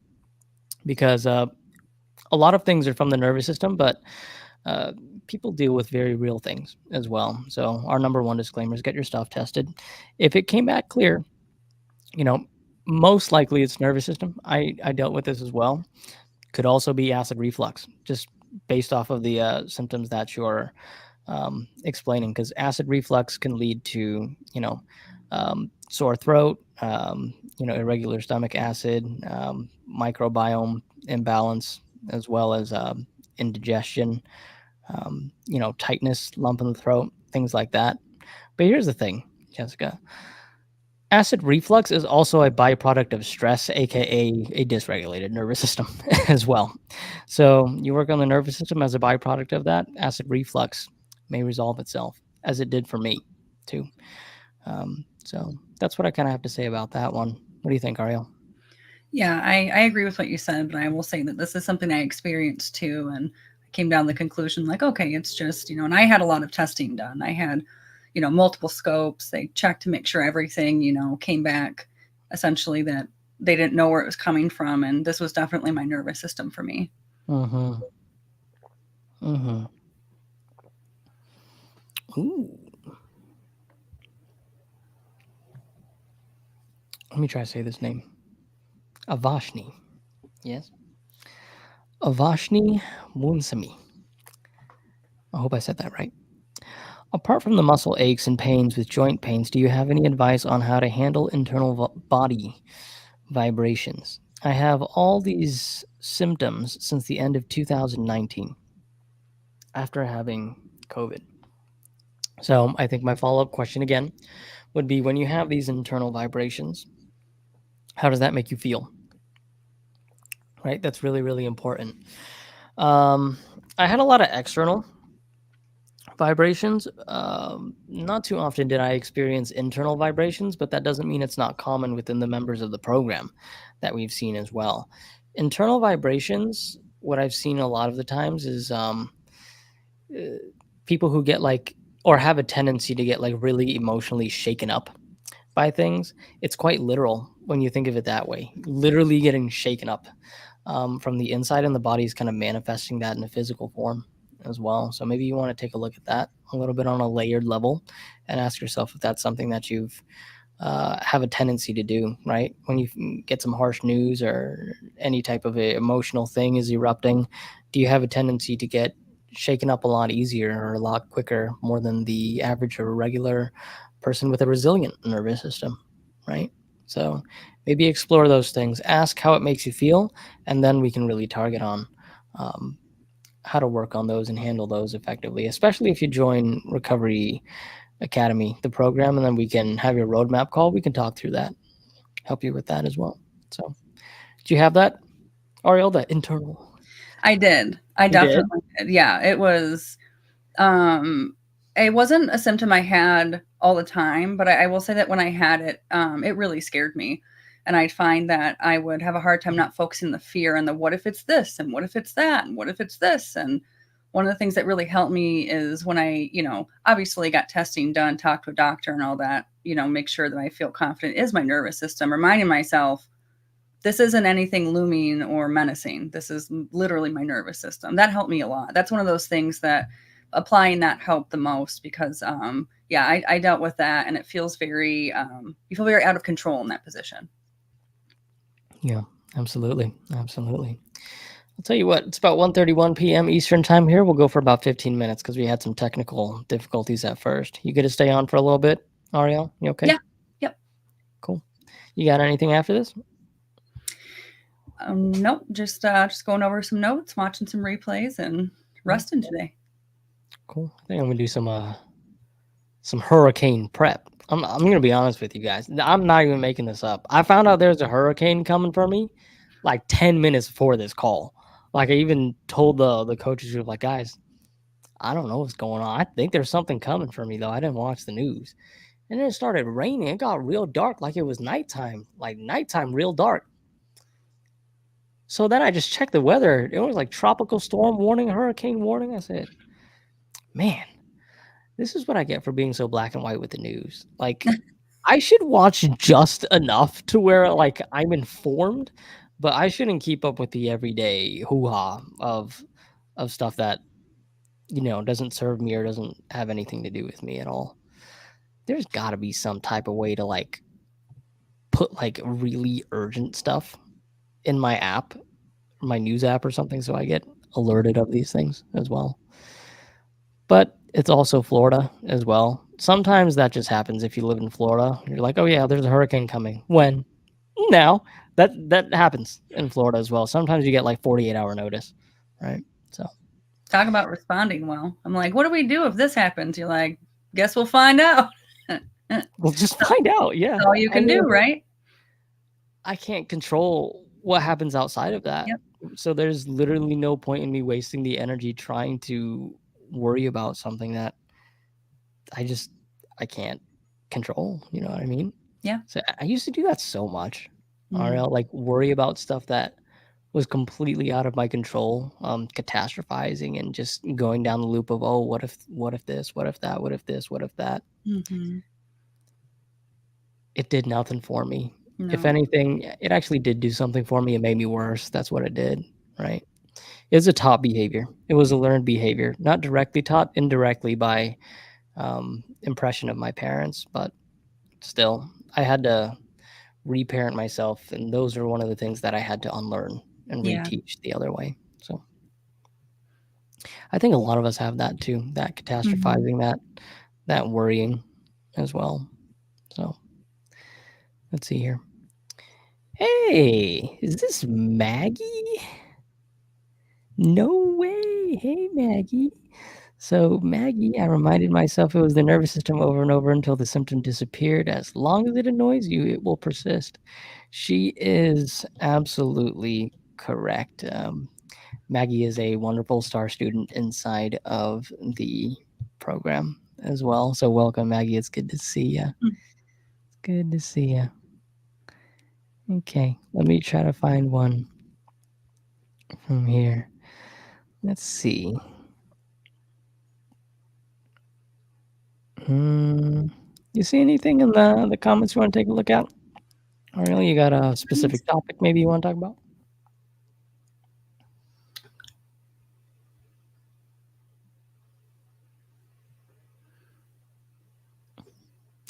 Because a lot of things are from the nervous system, but people deal with very real things as well. So our number one disclaimer is get your stuff tested. If it came back clear, most likely it's nervous system. I dealt with this as well. Could also be acid reflux, just based off of the symptoms that you're explaining, because acid reflux can lead to sore throat, irregular stomach acid, microbiome imbalance, as well as indigestion, tightness, lump in the throat, things like that. But here's the thing, Jessica. Acid reflux is also a byproduct of stress, aka a dysregulated nervous system as well. So you work on the nervous system as a byproduct of that. Acid reflux may resolve itself, as it did for me too. So that's what I kind of have to say about that one. What do you think, Ariel? Yeah, I agree with what you said, but I will say that this is something I experienced too. And I came down to the conclusion like, okay, it's just, and I had a lot of testing done. I had, multiple scopes. They checked to make sure everything, came back essentially that they didn't know where it was coming from. And this was definitely my nervous system for me. Mm-hmm. Ooh. Let me try to say this name. Avashni. Yes. Avashni Munsami. I hope I said that right. Apart from the muscle aches and pains with joint pains, do you have any advice on how to handle internal body vibrations? I have all these symptoms since the end of 2019 after having COVID. So I think my follow-up question again would be, when you have these internal vibrations, how does that make you feel? Right? That's really, really important. I had a lot of external vibrations. Not too often did I experience internal vibrations, but that doesn't mean it's not common within the members of the program that we've seen as well. Internal vibrations, what I've seen a lot of the times is people who get like, or have a tendency to get like really emotionally shaken up by things. It's quite literal when you think of it that way. Literally getting shaken up from the inside, and the body is kind of manifesting that in a physical form as well. So maybe you want to take a look at that a little bit on a layered level and ask yourself if that's something that you've have a tendency to do, right? When you get some harsh news or any type of a emotional thing is erupting, do you have a tendency to get shaken up a lot easier or a lot quicker, more than the average or regular person with a resilient nervous system, right? So maybe explore those things, ask how it makes you feel, and then we can really target on how to work on those and handle those effectively, especially if you join Recovery Academy, the program, and then we can have your roadmap call. We can talk through that, help you with that as well. So, do you have that, Ariel, that internal? I did. I You did? definitely did. Yeah, it was, um, it wasn't a symptom I had all the time, but I will say that when I had it, it really scared me. And I'd find that I would have a hard time not focusing the fear and the what if it's this and what if it's that and what if it's this. And one of the things that really helped me is when I, obviously got testing done, talked to a doctor and all that, make sure that I feel confident is my nervous system, reminding myself this isn't anything looming or menacing. This is literally my nervous system. That helped me a lot. That's one of those things that applying that helped the most because, yeah, I dealt with that and it feels very, you feel very out of control in that position. Yeah, absolutely. Absolutely. I'll tell you what, it's about 1:31 p.m. Eastern time here. We'll go for about 15 minutes because we had some technical difficulties at first. You get to stay on for a little bit, Ariel? You okay? Yeah. Yep. Cool. You got anything after this? Nope. Just going over some notes, watching some replays, and resting today. Cool. I think I'm gonna do some hurricane prep. I'm gonna be honest with you guys. I'm not even making this up. I found out there's a hurricane coming for me like 10 minutes before this call. Like I even told the coaches group, like, guys, I don't know what's going on. I think there's something coming for me though. I didn't watch the news. And then it started raining. It got real dark, like it was nighttime, real dark. So then I just checked the weather. It was like tropical storm warning, hurricane warning. I said, man, this is what I get for being so black and white with the news. Like, I should watch just enough to where like I'm informed, but I shouldn't keep up with the everyday hoo-ha of stuff that doesn't serve me or doesn't have anything to do with me at all. There's got to be some type of way to like put like really urgent stuff in my app, my news app or something, so I get alerted of these things as well. But it's also Florida as well. Sometimes that just happens if you live in Florida. You're like, oh yeah, there's a hurricane coming. When? Now. That happens in Florida as well. Sometimes you get like 48-hour notice, right? So Talk about responding well. I'm like, what do we do if this happens? You're like, guess we'll find out. we'll just find out. Yeah. That's all you can do, right? I can't control what happens outside of that. Yep. So there's literally no point in me wasting the energy trying to worry about something that I can't control. You know what I mean? Yeah. So I used to do that so much. Mm. Like worry about stuff that was completely out of my control, catastrophizing and just going down the loop of, oh, what if this, what if that, what if this, what if that. Mm-hmm. It did nothing for me. No. If anything, it actually did do something for me. It made me worse. That's what it did, right? It's a taught behavior. It was a learned behavior, not directly taught, indirectly by impression of my parents, but still, I had to reparent myself, and those are one of the things that I had to unlearn and reteach the other way. So I think a lot of us have that too, that catastrophizing, that worrying as well. So let's see here. Hey, is this Maggie? No way. Hey, Maggie. So, Maggie, I reminded myself it was the nervous system over and over until the symptom disappeared. As long as it annoys you, it will persist. She is absolutely correct. Maggie is a wonderful star student inside of the program as well. So, welcome, Maggie. It's good to see you. It's good to see you. Okay, let me try to find one from here. Let's see. You see anything in the comments you want to take a look at? Or really, you got a specific topic maybe you want to talk about?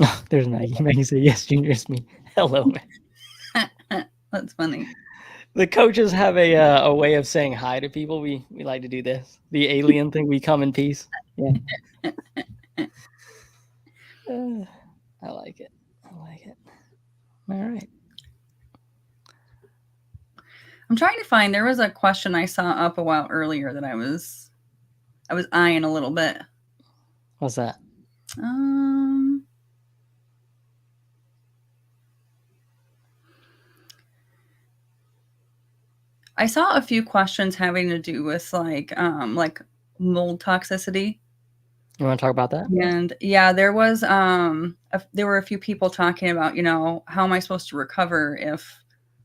Oh, there's Maggie. Maggie said, yes, Junior, it's me. Hello, man. That's funny. The coaches have a way of saying hi to people. We like to do this. The alien thing, we come in peace. Yeah. I like it. I like it. All right. I'm trying to find, there was a question I saw up a while earlier that I was eyeing a little bit. What's that? I saw a few questions having to do with like mold toxicity. You want to talk about that? And yeah, there was there were a few people talking about, you know, how am I supposed to recover if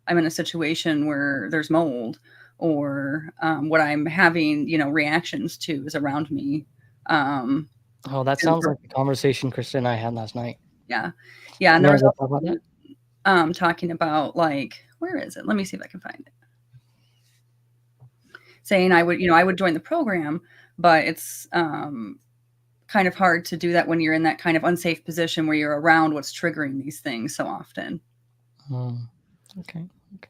I'm in a situation where there's mold, or what I'm having, you know, reactions to is around me. Um, Oh, that and sounds like the conversation Krista and I had last night. yeah, yeah, and You there want was to go talk also about that? talking about, like, where is it? Let me see if I can find it. Saying I would, you know, I would join the program, but it's kind of hard to do that when you're in that kind of unsafe position where you're around what's triggering these things so often. Okay. Okay.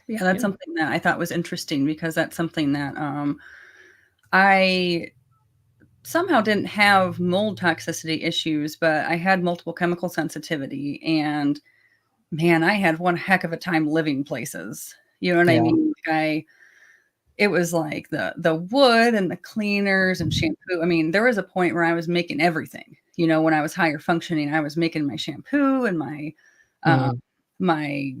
Yeah, that's Yeah. something that I thought was interesting, because that's something that I somehow didn't have mold toxicity issues, but I had multiple chemical sensitivity, and man, I had one heck of a time living places. You know what I Yeah. mean? Like, it was like the wood and the cleaners and shampoo. I mean, there was a point where I was making everything. You know, when I was higher functioning, I was making my shampoo and my uh, Mm. my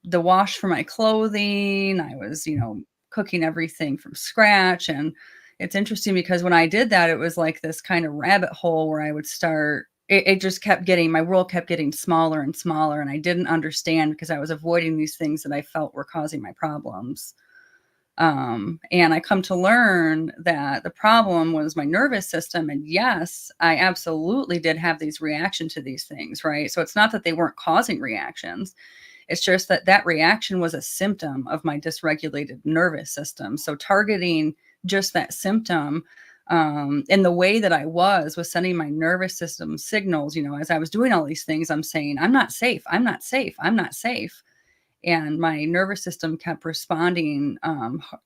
the wash for my clothing. I was, you know, cooking everything from scratch. And it's interesting because when I did that, it was like this kind of rabbit hole where I would start. It just kept getting, my world kept getting smaller and smaller, and I didn't understand because I was avoiding these things that I felt were causing my problems. And I come to learn that the problem was my nervous system. And yes, I absolutely did have these reaction to these things, right? So it's not that they weren't causing reactions. It's just that that reaction was a symptom of my dysregulated nervous system. So targeting just that symptom, in the way that I was sending my nervous system signals, you know, as I was doing all these things, I'm saying, I'm not safe. I'm not safe. I'm not safe. And my nervous system kept responding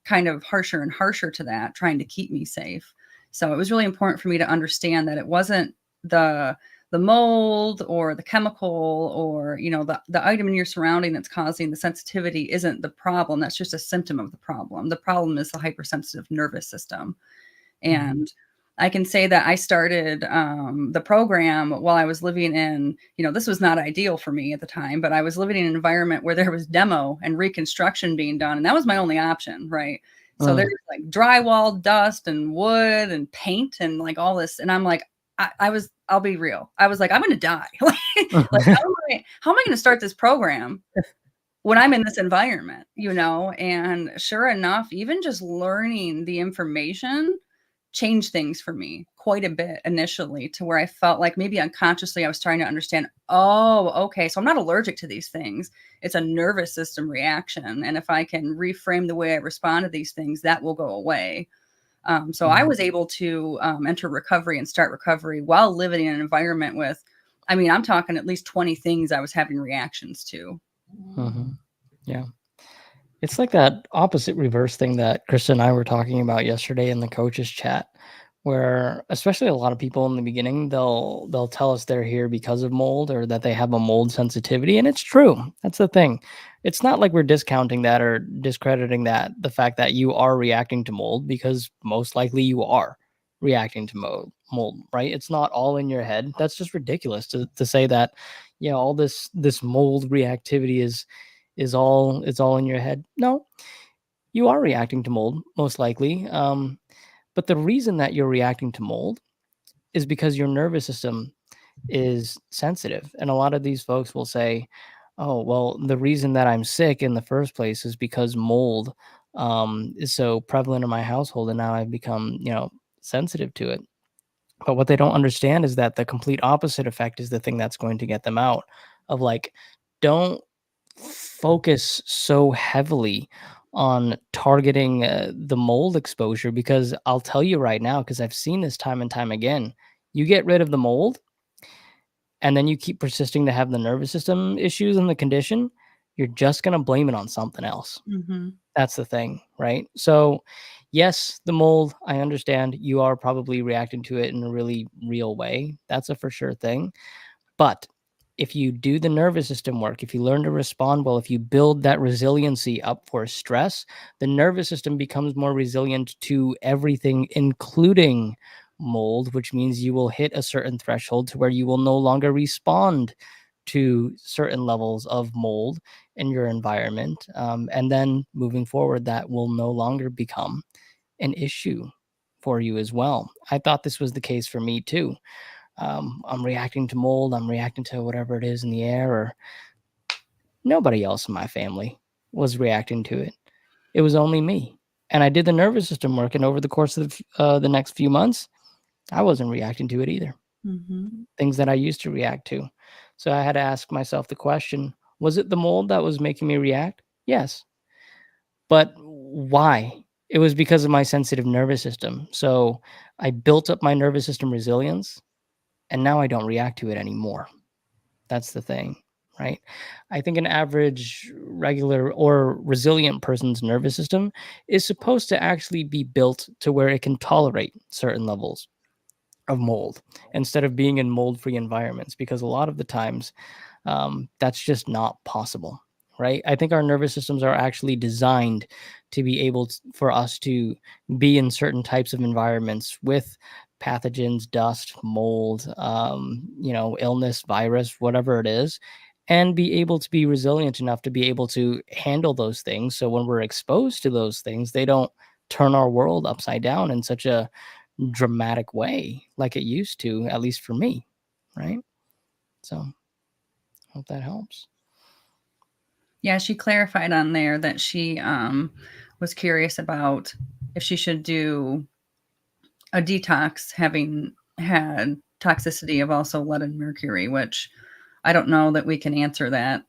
kind of harsher and harsher to that, trying to keep me safe. So it was really important for me to understand that it wasn't the the mold or the chemical, or, you know, the item in your surrounding that's causing the sensitivity isn't the problem. That's just a symptom of the problem. The problem is the hypersensitive nervous system. Mm. And I can say that I started the program while I was living in, you know, this was not ideal for me at the time, but I was living in an environment where there was demo and reconstruction being done. And that was my only option, right? So there's Mm. like drywall, dust, and wood and paint and like all this. And I'm like, I'll be real. I was like, I'm going to die. Like, how am I going to start this program when I'm in this environment, you know? And sure enough, even just learning the information changed things for me quite a bit initially, to where I felt like maybe unconsciously I was trying to understand, oh, okay, so I'm not allergic to these things. It's a nervous system reaction. And if I can reframe the way I respond to these things, that will go away. So I Mm. was able to enter recovery and start recovery while living in an environment with, I mean, I'm talking at least 20 things I was having reactions to. Mhm. Yeah. It's like that opposite reverse thing that Krista and I were talking about yesterday in the coaches chat, where especially a lot of people in the beginning, they'll tell us they're here because of mold or that they have a mold sensitivity, and it's true. That's the thing. It's not like we're discounting that or discrediting that, the fact that you are reacting to mold, because most likely you are reacting to mold, right? It's not all in your head. That's just ridiculous to say that, you know, all this mold reactivity is all in your head. No, you are reacting to mold most likely. But the reason that you're reacting to mold is because your nervous system is sensitive. And a lot of these folks will say, "Oh, well, the reason that I'm sick in the first place is because mold is so prevalent in my household, and now I've become, sensitive to it." But what they don't understand is that the complete opposite effect is the thing that's going to get them out of, like, don't focus so heavily on targeting the mold exposure, because I'll tell you right now, because I've seen this time and time again, you get rid of the mold and then you keep persisting to have the nervous system issues and the condition, you're just going to blame it on something else. Mm-hmm. That's the thing, right? So, yes, the mold, I understand you are probably reacting to it in a really real way. That's a for sure thing. But if you do the nervous system work, if you learn to respond well, if you build that resiliency up for stress, the nervous system becomes more resilient to everything, including mold, which means you will hit a certain threshold to where you will no longer respond to certain levels of mold in your environment. And then moving forward, that will no longer become an issue for you as well. I thought this was the case for me too. I'm reacting to mold, I'm reacting to whatever it is in the air, or nobody else in my family was reacting to it. It was only me. And I did the nervous system work, and over the course of the next few months, I wasn't reacting to it either. Things that I used to react to. So I had to ask myself the question, was it the mold that was making me react? Yes. But why? It was because of my sensitive nervous system. So I built up my nervous system resilience, and now I don't react to it anymore. That's the thing, right? I think an average, regular, or resilient person's nervous system is supposed to actually be built to where it can tolerate certain levels of mold instead of being in mold free environments, because a lot of the times that's just not possible, right? I think our nervous systems are actually designed to be able for us to be in certain types of environments with pathogens, dust, mold, illness, virus, whatever it is, and be able to be resilient enough to be able to handle those things. So when we're exposed to those things, they don't turn our world upside down in such a dramatic way like it used to, at least for me, right? So hope that helps. Yeah, she clarified on there that she was curious about if she should do a detox, having had toxicity of also lead and mercury, which I don't know that we can answer that.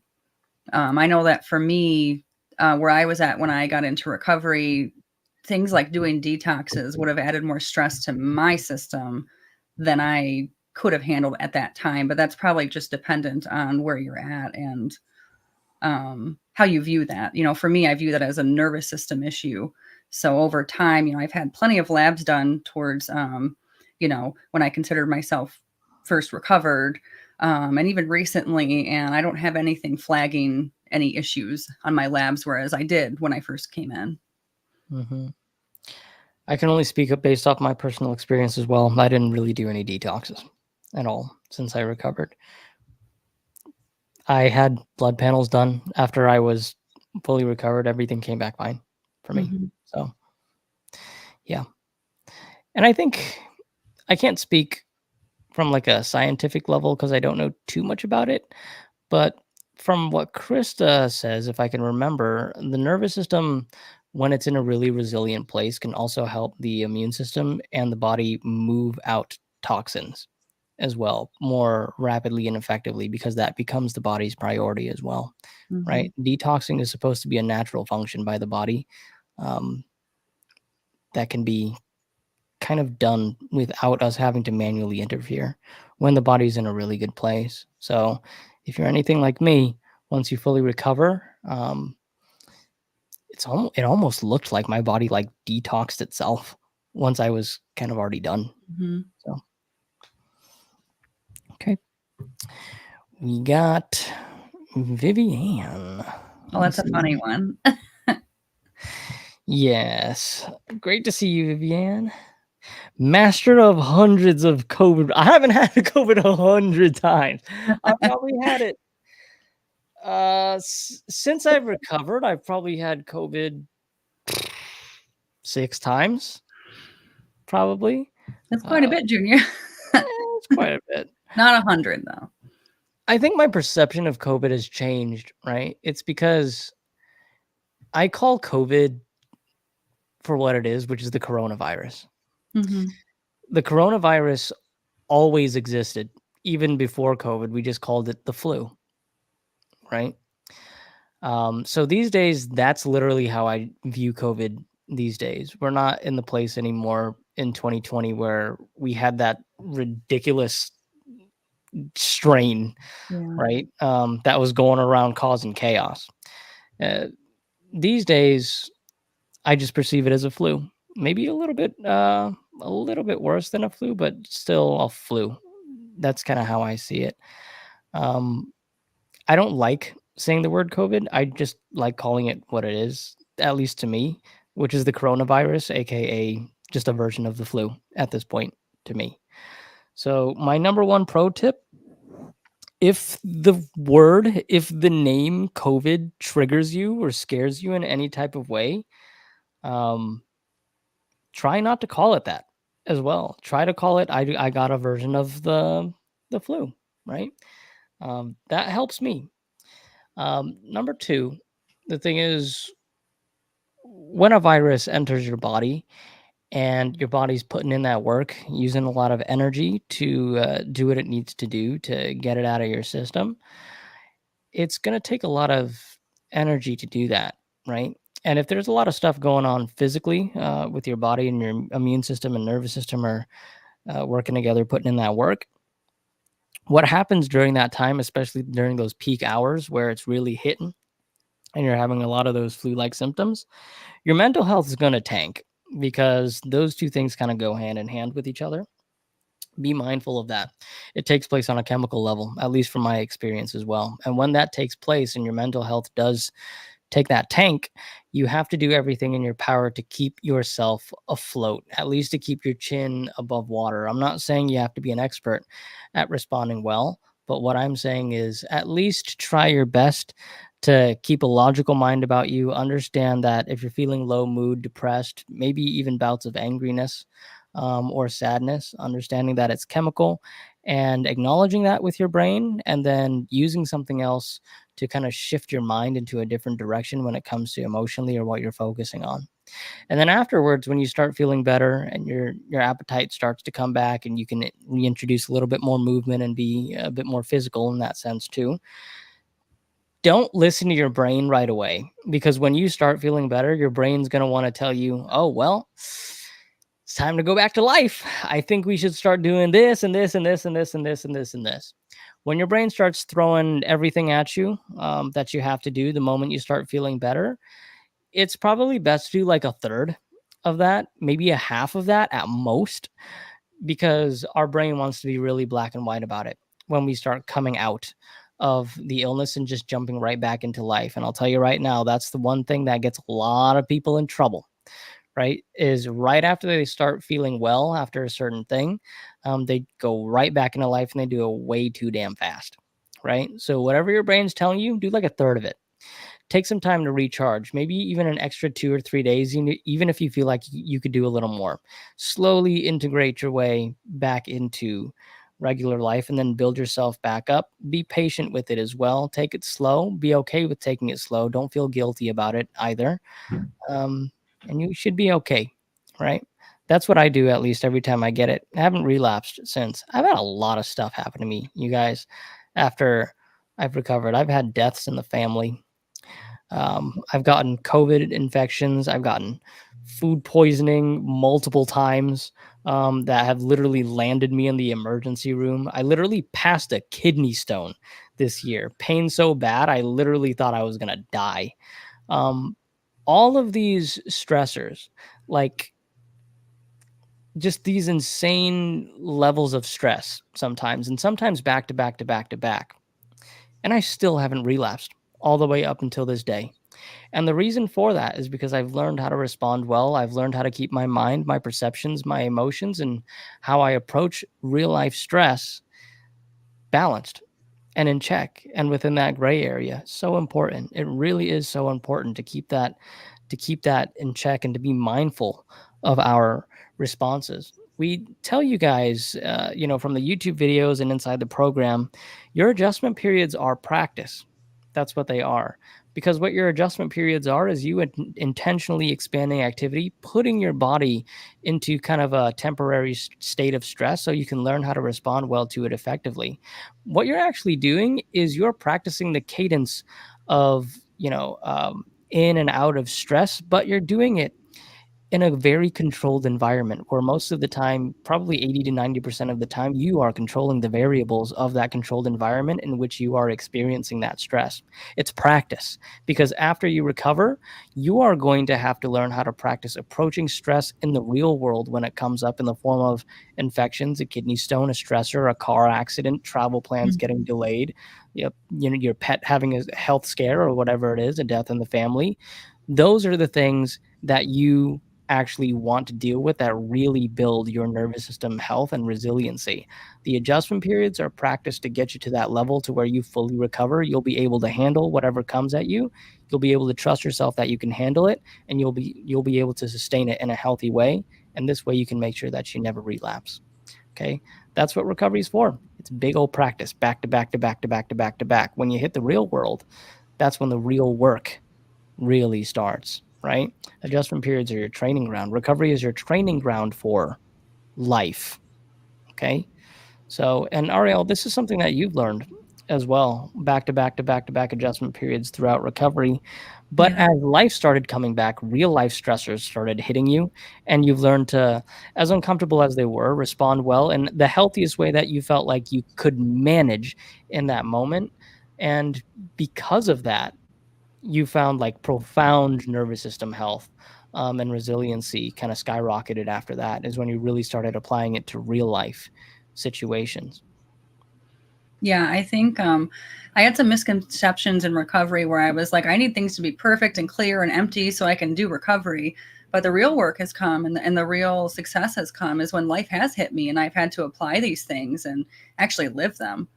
I know that for me, where I was at when I got into recovery, things like doing detoxes would have added more stress to my system than I could have handled at that time. But that's probably just dependent on where you're at and how you view that. For me, I view that as a nervous system issue. So over time, I've had plenty of labs done towards, when I considered myself first recovered, and even recently, and I don't have anything flagging any issues on my labs, whereas I did when I first came in. Mm-hmm. I can only speak up based off my personal experience as well. I didn't really do any detoxes at all since I recovered. I had blood panels done after I was fully recovered. Everything came back fine for me. So, yeah. And I think I can't speak from like a scientific level because I don't know too much about it. But from what Krista says, if I can remember, the nervous system, when it's in a really resilient place, can also help the immune system and the body move out toxins as well more rapidly and effectively, because that becomes the body's priority as well, right? Detoxing is supposed to be a natural function by the body that can be kind of done without us having to manually interfere when the body's in a really good place. So if you're anything like me, once you fully recover, it almost looked like my body like detoxed itself once I was kind of already done. So, okay. We got Vivian. Oh, that's a funny one. Yes. Great to see you, Vivian. Master of hundreds of COVID. I haven't had COVID 100 times. I've probably had it. Since I've recovered, I've probably had COVID 6 times. Probably. That's quite a bit, Junior. It's quite a bit. Not 100 though. I think my perception of COVID has changed, right? It's because I call COVID for what it is, which is the coronavirus. The coronavirus always existed, even before COVID. We just called it the flu, right? So these days, that's literally how I view COVID these days. We're not in the place anymore in 2020 where we had that ridiculous strain, right? That was going around causing chaos. These days, I just perceive it as a flu. Maybe a little bit worse than a flu, but still a flu. That's kind of how I see it. I don't like saying the word COVID. I just like calling it what it is, at least to me, which is the coronavirus, aka just a version of the flu at this point to me. So my number one pro tip, if the name COVID triggers you or scares you in any type of way, try not to call it that. as well. Try to call it, I got a version of the flu, right? That helps me. Number two, the thing is, when a virus enters your body and your body's putting in that work, using a lot of energy to do what it needs to do to get it out of your system, it's going to take a lot of energy to do that, right? And if there's a lot of stuff going on physically with your body and your immune system and nervous system are working together, putting in that work, what happens during that time, especially during those peak hours where it's really hitting and you're having a lot of those flu like symptoms, your mental health is going to tank because those two things kind of go hand in hand with each other. Be mindful of that. It takes place on a chemical level, at least from my experience as well. And when that takes place and your mental health does take that tank, you have to do everything in your power to keep yourself afloat, at least to keep your chin above water. I'm not saying you have to be an expert at responding well, but what I'm saying is at least try your best to keep a logical mind about you. Understand that if you're feeling low mood, depressed, maybe even bouts of angriness or sadness, understanding that it's chemical and acknowledging that with your brain, and then using something else to kind of shift your mind into a different direction when it comes to emotionally or what you're focusing on. And then afterwards, when you start feeling better and your appetite starts to come back and you can reintroduce a little bit more movement and be a bit more physical in that sense too, don't listen to your brain right away, because when you start feeling better, your brain's going to want to tell you, oh, well, it's time to go back to life. I think we should start doing this and this and this and this and this and this and this. When your brain starts throwing everything at you that you have to do the moment you start feeling better, it's probably best to do like a third of that, maybe a half of that at most, because our brain wants to be really black and white about it when we start coming out of the illness and just jumping right back into life. And I'll tell you right now, that's the one thing that gets a lot of people in trouble, right? Is right after they start feeling well after a certain thing, they go right back into life and they do it way too damn fast, right? So whatever your brain's telling you, do like a third of it. Take some time to recharge, maybe even an extra 2 or 3 days, even if you feel like you could do a little more. Slowly integrate your way back into regular life and then build yourself back up. Be patient with it as well. Take it slow. Be okay with taking it slow. Don't feel guilty about it either. Um, and you should be okay, right? That's what I do, at least every time I get it. I haven't relapsed since. I've had a lot of stuff happen to me, you guys, after I've recovered. I've had deaths in the family. I've gotten COVID infections. I've gotten food poisoning multiple times that have literally landed me in the emergency room. I literally passed a kidney stone this year. Pain so bad, I literally thought I was going to die. Um, all of these stressors, like just these insane levels of stress sometimes, and sometimes back to back to back to back. And I still haven't relapsed all the way up until this day. And the reason for that is because I've learned how to respond well. I've learned how to keep my mind, my perceptions, my emotions, and how I approach real life stress balanced and in check and within that gray area. So important. It really is so important to keep that in check and to be mindful of our responses. We tell you guys, from the YouTube videos and inside the program, your adjustment periods are practice. That's what they are. Because what your adjustment periods are is you intentionally expanding activity, putting your body into kind of a temporary state of stress so you can learn how to respond well to it effectively. What you're actually doing is you're practicing the cadence of, in and out of stress, but you're doing it in a very controlled environment where most of the time, probably 80 to 90% of the time, you are controlling the variables of that controlled environment in which you are experiencing that stress. It's practice, because after you recover, you are going to have to learn how to practice approaching stress in the real world when it comes up in the form of infections, a kidney stone, a stressor, a car accident, travel plans getting delayed, your pet having a health scare or whatever it is, a death in the family. Those are the things that you actually want to deal with that really build your nervous system health and resiliency. The adjustment periods are practice to get you to that level to where you fully recover. You'll be able to handle whatever comes at you. You'll be able to trust yourself that you can handle it, and you'll be able to sustain it in a healthy way And this way you can make sure that you never relapse. Okay. That's what recovery is for. It's big old practice, back to back to back to back to back to back. When you hit the real world, that's when the real work really starts, right? Adjustment periods are your training ground. Recovery is your training ground for life. Okay. So, and Ariel, this is something that you've learned as well, back to back to back to back adjustment periods throughout recovery. But Yeah. as life started coming back, real life stressors started hitting you, and you've learned to, as uncomfortable as they were, respond well in the healthiest way that you felt like you could manage in that moment. And because of that, you found like profound nervous system health, and resiliency kind of skyrocketed after that, is when you really started applying it to real life situations. Yeah, I think I had some misconceptions in recovery where I was like, I need things to be perfect and clear and empty so I can do recovery. But the real work has come, and the real success has come is when life has hit me and I've had to apply these things and actually live them.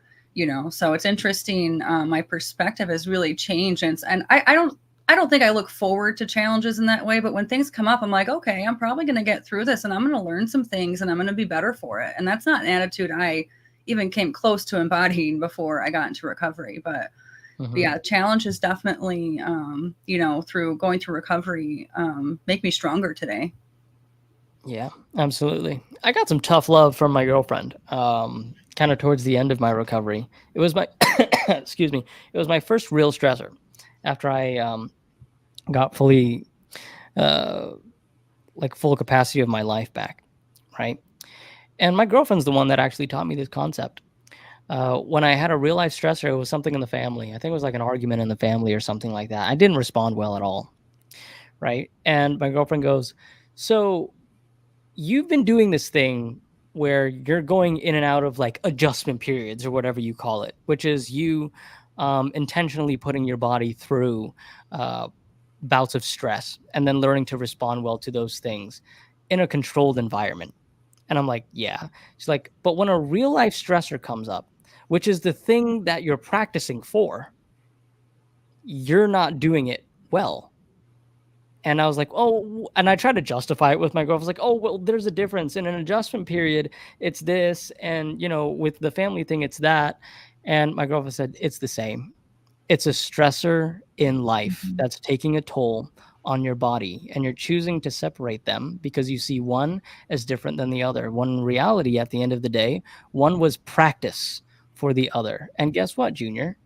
So it's interesting. My perspective has really changed, and I don't think I look forward to challenges in that way. But when things come up, I'm like, okay, I'm probably going to get through this, and I'm going to learn some things, and I'm going to be better for it. And that's not an attitude I even came close to embodying before I got into recovery. But Mm-hmm. yeah, challenges definitely, through going through recovery, make me stronger today. Yeah, absolutely. I got some tough love from my girlfriend. Kind of towards the end of my recovery. It was my excuse me. It was my first real stressor after I got fully uh, like full capacity of my life back, right? And my girlfriend's the one that actually taught me this concept. When I had a real life stressor, it was something in the family. I think it was like an argument in the family or something like that. I didn't respond well at all, right? And my girlfriend goes, "So you've been doing this thing where you're going in and out of like adjustment periods or whatever you call it, which is you intentionally putting your body through uh, bouts of stress and then learning to respond well to those things in a controlled environment." And I'm like, yeah. She's like, but when a real life stressor comes up, which is the thing that you're practicing for, you're not doing it well. And I was like, oh, and I tried to justify it with my girlfriend. I was like, oh, well, there's a difference in an adjustment period. It's this. And, with the family thing, it's that. And my girlfriend said, it's the same. It's a stressor in life Mhm. that's taking a toll on your body, and you're choosing to separate them because you see one as different than the other. One in reality, at the end of the day, one was practice for the other. And guess what, Junior?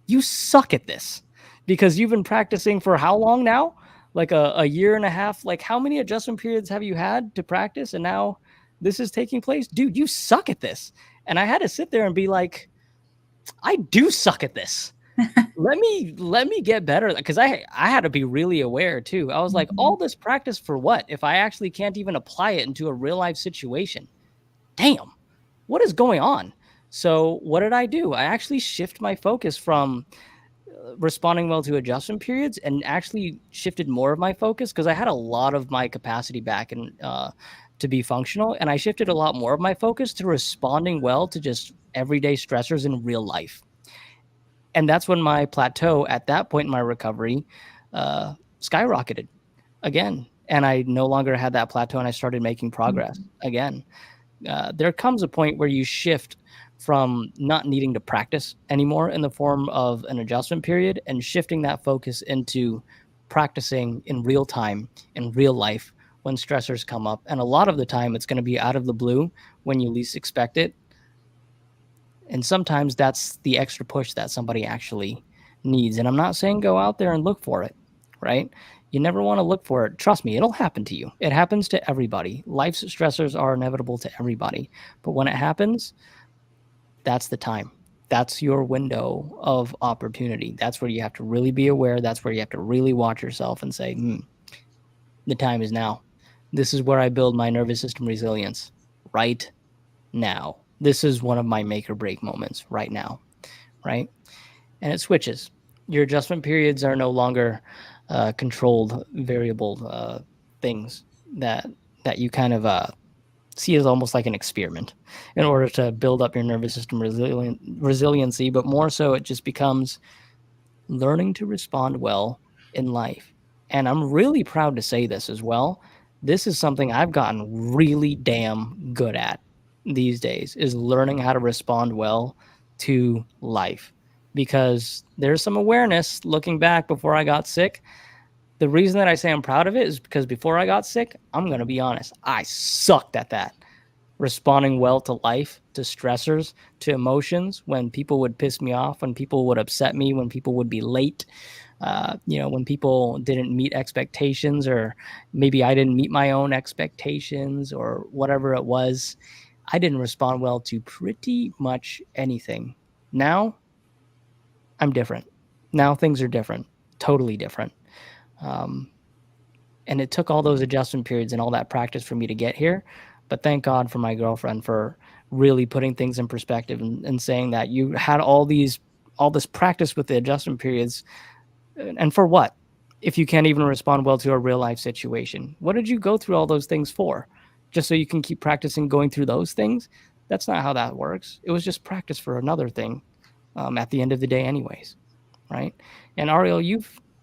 You suck at this because you've been practicing for how long now? Like a year and a half. Like, how many adjustment periods have you had to practice? And now this is taking place? Dude, you suck at this. And I had to sit there and be like, I do suck at this. Let me get better, because I had to be really aware too. I was like, all Mhm. this practice for what if I actually can't even apply it into a real life situation? Damn, what is going on? So what did I do? I actually shift my focus from responding well to adjustment periods and actually shifted more of my focus, because I had a lot of my capacity back and to be functional, and I shifted a lot more of my focus to responding well to just everyday stressors in real life. And that's when my plateau at that point in my recovery skyrocketed again. And I no longer had that plateau, and I started making progress Mhm. again. There comes a point where you shift from not needing to practice anymore in the form of an adjustment period and shifting that focus into practicing in real time, in real life, when stressors come up. And a lot of the time, it's going to be out of the blue when you least expect it. And sometimes that's the extra push that somebody actually needs. And I'm not saying go out there and look for it, right? You never want to look for it. Trust me, it'll happen to you. It happens to everybody. Life's stressors are inevitable to everybody. But when it happens, that's the time. That's your window of opportunity. That's where you have to really be aware. That's where you have to really watch yourself and say, the time is now. This is where I build my nervous system resilience right now. This is one of my make or break moments right now, right? And it switches. Your adjustment periods are no longer controlled variable things that you kind of see as almost like an experiment in order to build up your nervous system resiliency. But more so, it just becomes learning to respond well in life. And I'm really proud to say this as well. This is something I've gotten really damn good at these days, is learning how to respond well to life, because there's some awareness looking back before I got sick. The reason that I say I'm proud of it is because before I got sick, I'm going to be honest, I sucked at that. Responding well to life, to stressors, to emotions, when people would piss me off, when people would upset me, when people would be late, when people didn't meet expectations, or maybe I didn't meet my own expectations, or whatever it was. I didn't respond well to pretty much anything. Now I'm different. Now things are different, totally different. Um, and it took all those adjustment periods and all that practice for me to get here. But thank God for my girlfriend for really putting things in perspective, and saying that you had all this practice with the adjustment periods. And for what? If you can't even respond well to a real life situation, what did you go through all those things for? Just so you can keep practicing going through those things? That's not how that works. It was just practice for another thing, at the end of the day, anyways, right? And Ariel,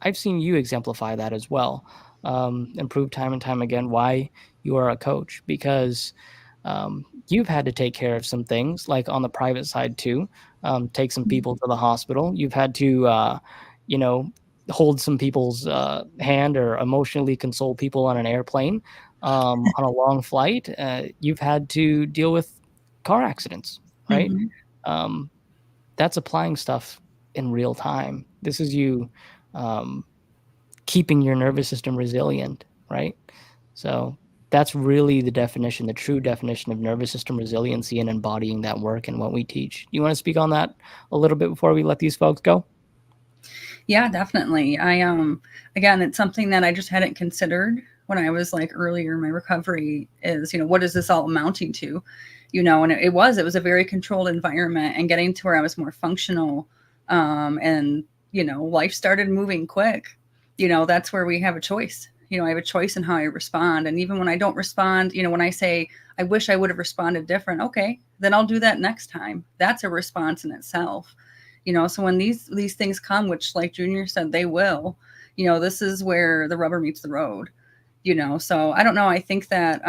I've seen you exemplify that as well, and prove time and time again why you are a coach, because you've had to take care of some things, like on the private side too. Take some people to the hospital. You've had to, you know, hold some people's hand, or emotionally console people on an airplane, on a long flight. You've had to deal with car accidents, right? Mm-hmm. Um, that's applying stuff in real time. This is you, um, keeping your nervous system resilient, right? So that's really the definition, the true definition of nervous system resiliency, and embodying that work and what we teach. You want to speak on that a little bit before we let these folks go? Yeah, definitely. Again, it's something that I just hadn't considered when I was like earlier in my recovery is, what is this all amounting to? And it was a very controlled environment, and getting to where I was more functional, and life started moving quick. That's where we have a choice. I have a choice in how I respond. And even when I don't respond, when I say, I wish I would have responded different, okay, then I'll do that next time. That's a response in itself. So when these things come, which like Junior said, they will, this is where the rubber meets the road. So I don't know, I think that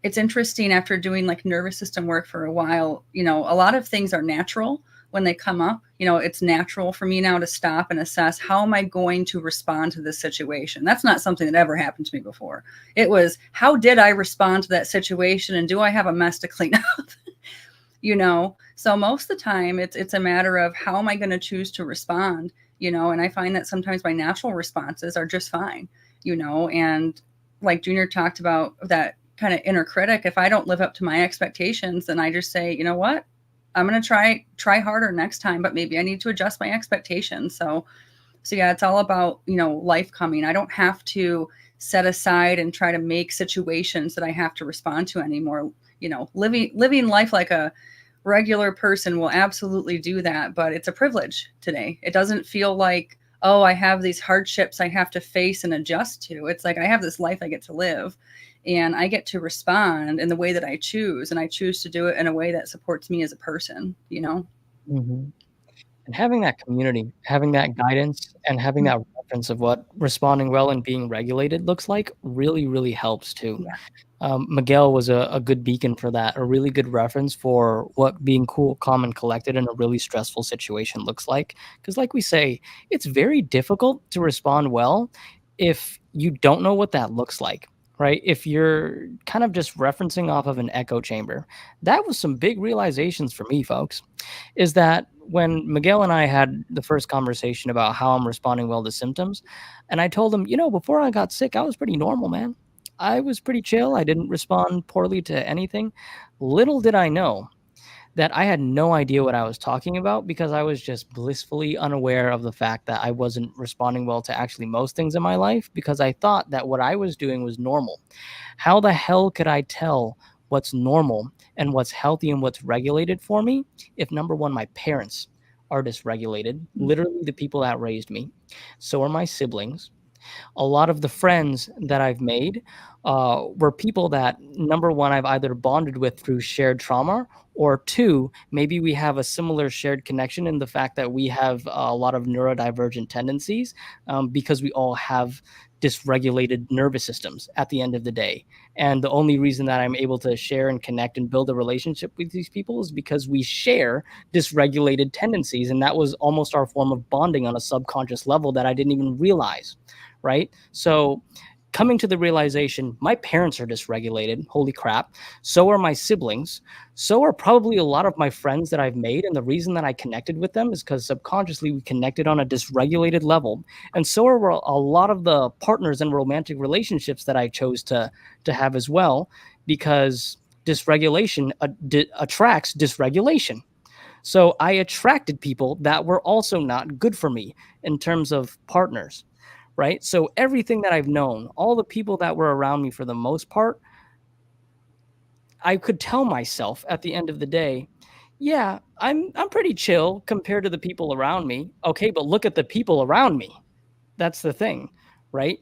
it's interesting after doing like nervous system work for a while. A lot of things are natural when they come up. It's natural for me now to stop and assess, how am I going to respond to this situation? That's not something that ever happened to me before. It was, how did I respond to that situation, and do I have a mess to clean up? So most of the time it's a matter of, how am I going to choose to respond? And I find that sometimes my natural responses are just fine. And like Junior talked about, that kind of inner critic, if I don't live up to my expectations, then I just say, you know what, I'm going to try harder next time, but maybe I need to adjust my expectations. So yeah, it's all about, life coming. I don't have to set aside and try to make situations that I have to respond to anymore. Living life like a regular person will absolutely do that, but it's a privilege today. It doesn't feel like, oh, I have these hardships I have to face and adjust to. It's like, I have this life I get to live, and I get to respond in the way that I choose, and I choose to do it in a way that supports me as a person. Mm-hmm. And having that community, having that guidance, and having Mm. that reference of what responding well and being regulated looks like really, really helps too. Yeah. Miguel was a good beacon for that, a really good reference for what being cool, calm, and collected in a really stressful situation looks like. Because, like we say, it's very difficult to respond well if you don't know what that looks like, right? If you're kind of just referencing off of an echo chamber. That was some big realizations for me, folks, is that when Miguel and I had the first conversation about how I'm responding well to symptoms, and I told him, before I got sick, I was pretty normal, man. I was pretty chill. I didn't respond poorly to anything. Little did I know that I had no idea what I was talking about, because I was just blissfully unaware of the fact that I wasn't responding well to actually most things in my life, because I thought that what I was doing was normal. How the hell could I tell what's normal and what's healthy and what's regulated for me if, number one, my parents are dysregulated, literally the people that raised me? So are my siblings. A lot of the friends that I've made were people that, number one, I've either bonded with through shared trauma, or two, maybe we have a similar shared connection in the fact that we have a lot of neurodivergent tendencies, because we all have dysregulated nervous systems at the end of the day. And the only reason that I'm able to share and connect and build a relationship with these people is because we share dysregulated tendencies. And that was almost our form of bonding on a subconscious level that I didn't even realize. Right. So, coming to the realization, my parents are dysregulated. Holy crap. So are my siblings. So are probably a lot of my friends that I've made. And the reason that I connected with them is because subconsciously we connected on a dysregulated level. And so are a lot of the partners and romantic relationships that I chose to have as well, because dysregulation attracts dysregulation. So I attracted people that were also not good for me in terms of partners, right? So everything that I've known, all the people that were around me for the most part, I could tell myself at the end of the day, yeah, I'm pretty chill compared to the people around me. Okay, but look at the people around me. That's the thing, right?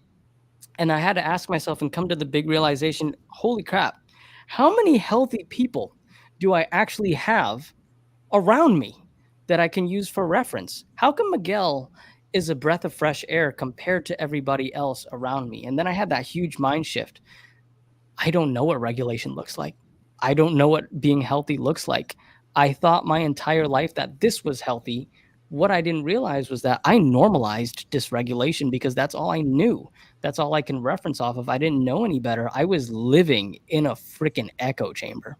And I had to ask myself and come to the big realization, holy crap, how many healthy people do I actually have around me that I can use for reference? How come Miguel is a breath of fresh air compared to everybody else around me? And then I had that huge mind shift. I don't know what regulation looks like. I don't know what being healthy looks like. I thought my entire life that this was healthy. What I didn't realize was that I normalized dysregulation because that's all I knew. That's all I can reference off of. I didn't know any better. I was living in a freaking echo chamber.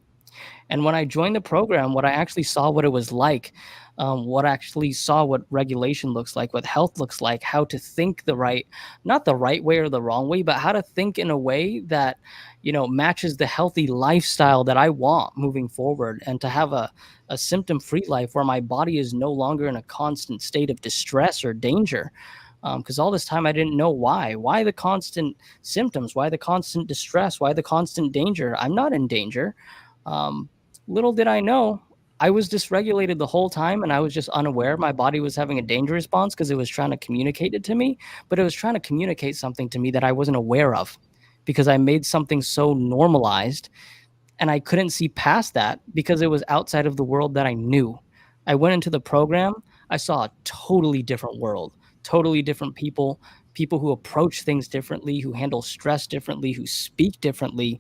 And when I joined the program, what I actually saw what it was like, what I actually saw what regulation looks like, what health looks like, how to think the right, not the right way or the wrong way, but how to think in a way that, matches the healthy lifestyle that I want moving forward, and to have a symptom free life where my body is no longer in a constant state of distress or danger. Because all this time I didn't know why. Why the constant symptoms? Why the constant distress? Why the constant danger? I'm not in danger. Um, Little did I know, I was dysregulated the whole time, and I was just unaware. My body was having a danger response because it was trying to communicate it to me, but it was trying to communicate something to me that I wasn't aware of because I made something so normalized, and I couldn't see past that because it was outside of the world that I knew. I went into the program, I saw a totally different world, totally different people, people who approach things differently, who handle stress differently, who speak differently.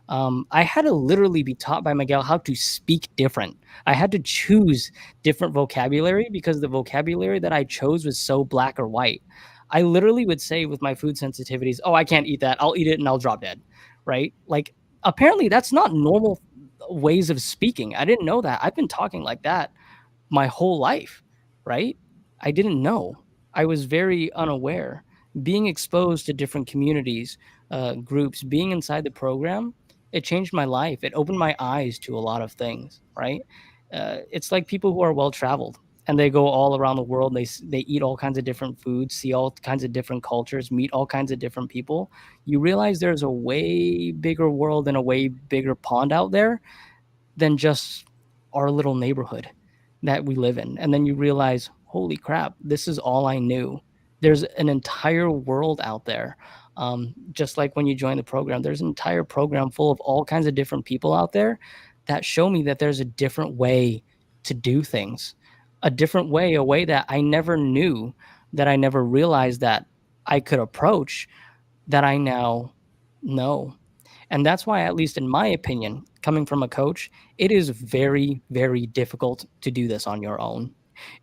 I had to literally be taught by Miguel how to speak different. I had to choose different vocabulary because the vocabulary that I chose was so black or white. I literally would say with my food sensitivities, oh, I can't eat that. I'll eat it and I'll drop dead. Right. Like, apparently that's not normal ways of speaking. I didn't know that. I've been talking like that my whole life, right? I didn't know. I was very unaware. Being exposed to different communities, groups, being inside the program, it changed my life. It opened my eyes to a lot of things, right? It's like people who are well traveled and they go all around the world. They eat all kinds of different foods, see all kinds of different cultures, meet all kinds of different people. You realize there's a way bigger world and a way bigger pond out there than just our little neighborhood that we live in. And then you realize, holy crap, this is all I knew. There's an entire world out there. Just like when you join the program, there's an entire program full of all kinds of different people out there that show me that there's a different way to do things, a different way, a way that I never knew, that I never realized that I could approach, that I now know. And that's why, at least in my opinion, coming from a coach, it is very, very difficult to do this on your own.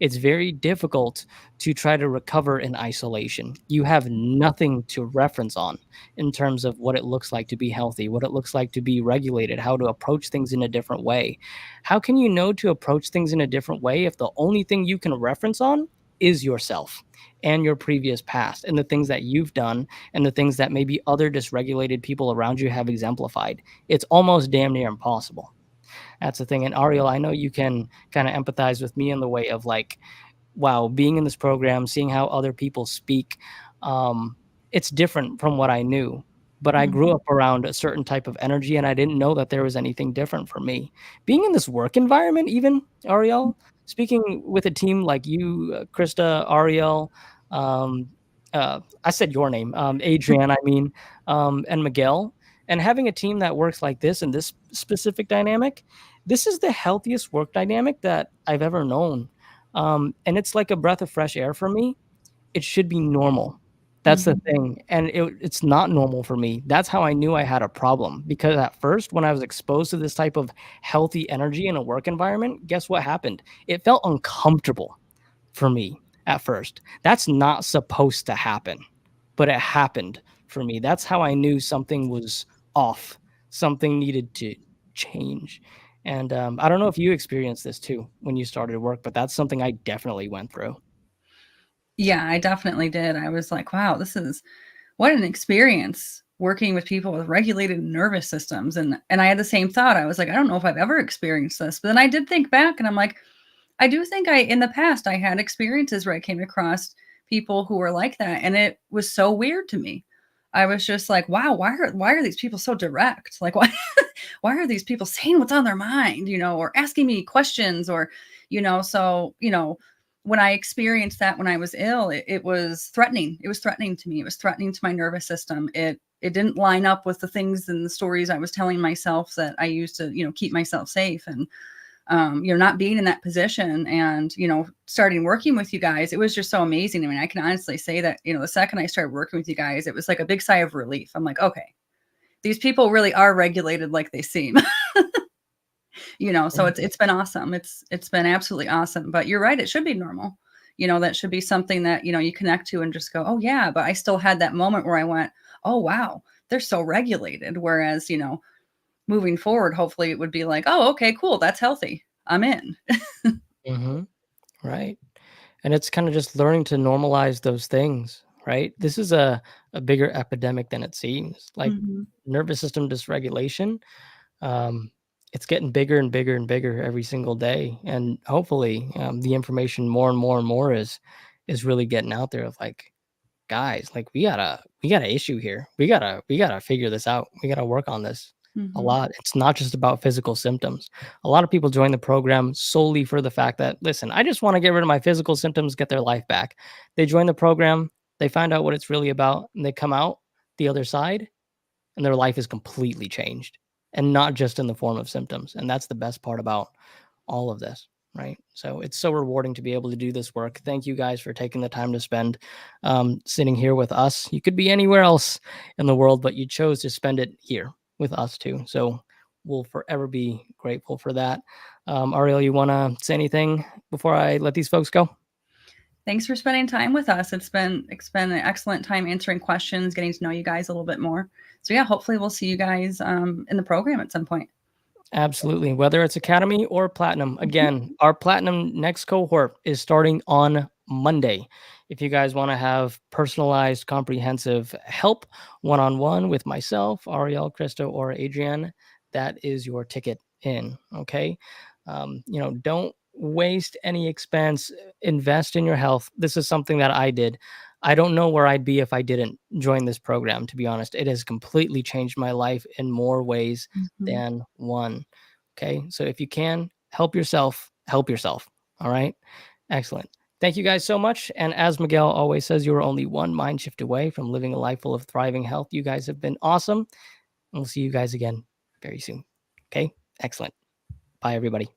It's very difficult to try to recover in isolation. You have nothing to reference on in terms of what it looks like to be healthy, what it looks like to be regulated, how to approach things in a different way. How can you know to approach things in a different way if the only thing you can reference on is yourself and your previous past and the things that you've done and the things that maybe other dysregulated people around you have exemplified? It's almost damn near impossible. That's the thing. And Ariel, I know you can kind of empathize with me in the way of like, wow, being in this program, seeing how other people speak, um, it's different from what I knew. But I grew Mhm. up around a certain type of energy, and I didn't know that there was anything different for me. Being in this work environment, even Ariel, speaking with a team like you, Krista, Ariel, um, I said your name, Adrian, I mean, and Miguel, and having a team that works like this in this specific dynamic, this is the healthiest work dynamic that I've ever known. And it's like a breath of fresh air for me. It should be normal. That's the Mhm. thing, and it's not normal for me. That's how I knew I had a problem, because at first, when I was exposed to this type of healthy energy in a work environment, guess what happened? It felt uncomfortable for me at first. That's not supposed to happen, but it happened for me. That's how I knew something was off, something needed to change, and, I don't know if you experienced this too when you started work, but that's something I definitely went through. Yeah, I definitely did. I was like, wow, this is what an experience working with people with regulated nervous systems. And I had the same thought. I was like, I don't know if I've ever experienced this. But then I did think back and I'm like, I do think in the past I had experiences where I came across people who were like that. And it was so weird to me. I was just like, wow, why are these people so direct? Like why why are these people saying what's on their mind, or asking me questions or, so, when I experienced that when I was ill, it was threatening. It was threatening to me. It was threatening to my nervous system. It didn't line up with the things and the stories I was telling myself that I used to, keep myself safe. And not being in that position and, starting working with you guys, it was just so amazing. I mean, I can honestly say that, the second I started working with you guys, it was like a big sigh of relief. I'm like, okay, these people really are regulated like they seem. So it's been awesome. It's been absolutely awesome. But you're right, it should be normal. That should be something that, you connect to and just go, oh yeah, but I still had that moment where I went, oh wow, they're so regulated. Whereas, moving forward, hopefully it would be like, oh, okay, cool, that's healthy. I'm in. Mhm. Right. And it's kind of just learning to normalize those things, right? This is a bigger epidemic than it seems. Like Mhm. nervous system dysregulation, um, it's getting bigger and bigger and bigger every single day. And hopefully, the information more and more and more is really getting out there of like, guys, like we got a issue here. We gotta figure this out. We gotta work on this a Mhm. lot. It's not just about physical symptoms. A lot of people join the program solely for the fact that, listen, I just want to get rid of my physical symptoms, get their life back. They join the program, they find out what it's really about, and they come out the other side and their life is completely changed, and not just in the form of symptoms. And that's the best part about all of this, right? So it's so rewarding to be able to do this work. Thank you guys for taking the time to spend sitting here with us. You could be anywhere else in the world, but you chose to spend it here with us too. So we'll forever be grateful for that. Ariel, you want to say anything before I let these folks go? Thanks for spending time with us. It's been an excellent time answering questions, getting to know you guys a little bit more. So yeah, hopefully we'll see you guys in the program at some point. Absolutely. Whether it's Academy or Platinum, Mhm. again, our Platinum next cohort is starting on Monday. If you guys want to have personalized, comprehensive help one on one with myself, Ariel, Krista, or Adrienne, that is your ticket in. Okay. Don't waste any expense, invest in your health. This is something that I did. I don't know where I'd be if I didn't join this program, to be honest. It has completely changed my life in more ways Mhm. than one. Okay. So if you can help yourself, help yourself. All right. Excellent. Thank you guys so much. And as Miguel always says, you are only one mind shift away from living a life full of thriving health. You guys have been awesome. And we'll see you guys again very soon. Okay. Excellent. Bye, everybody.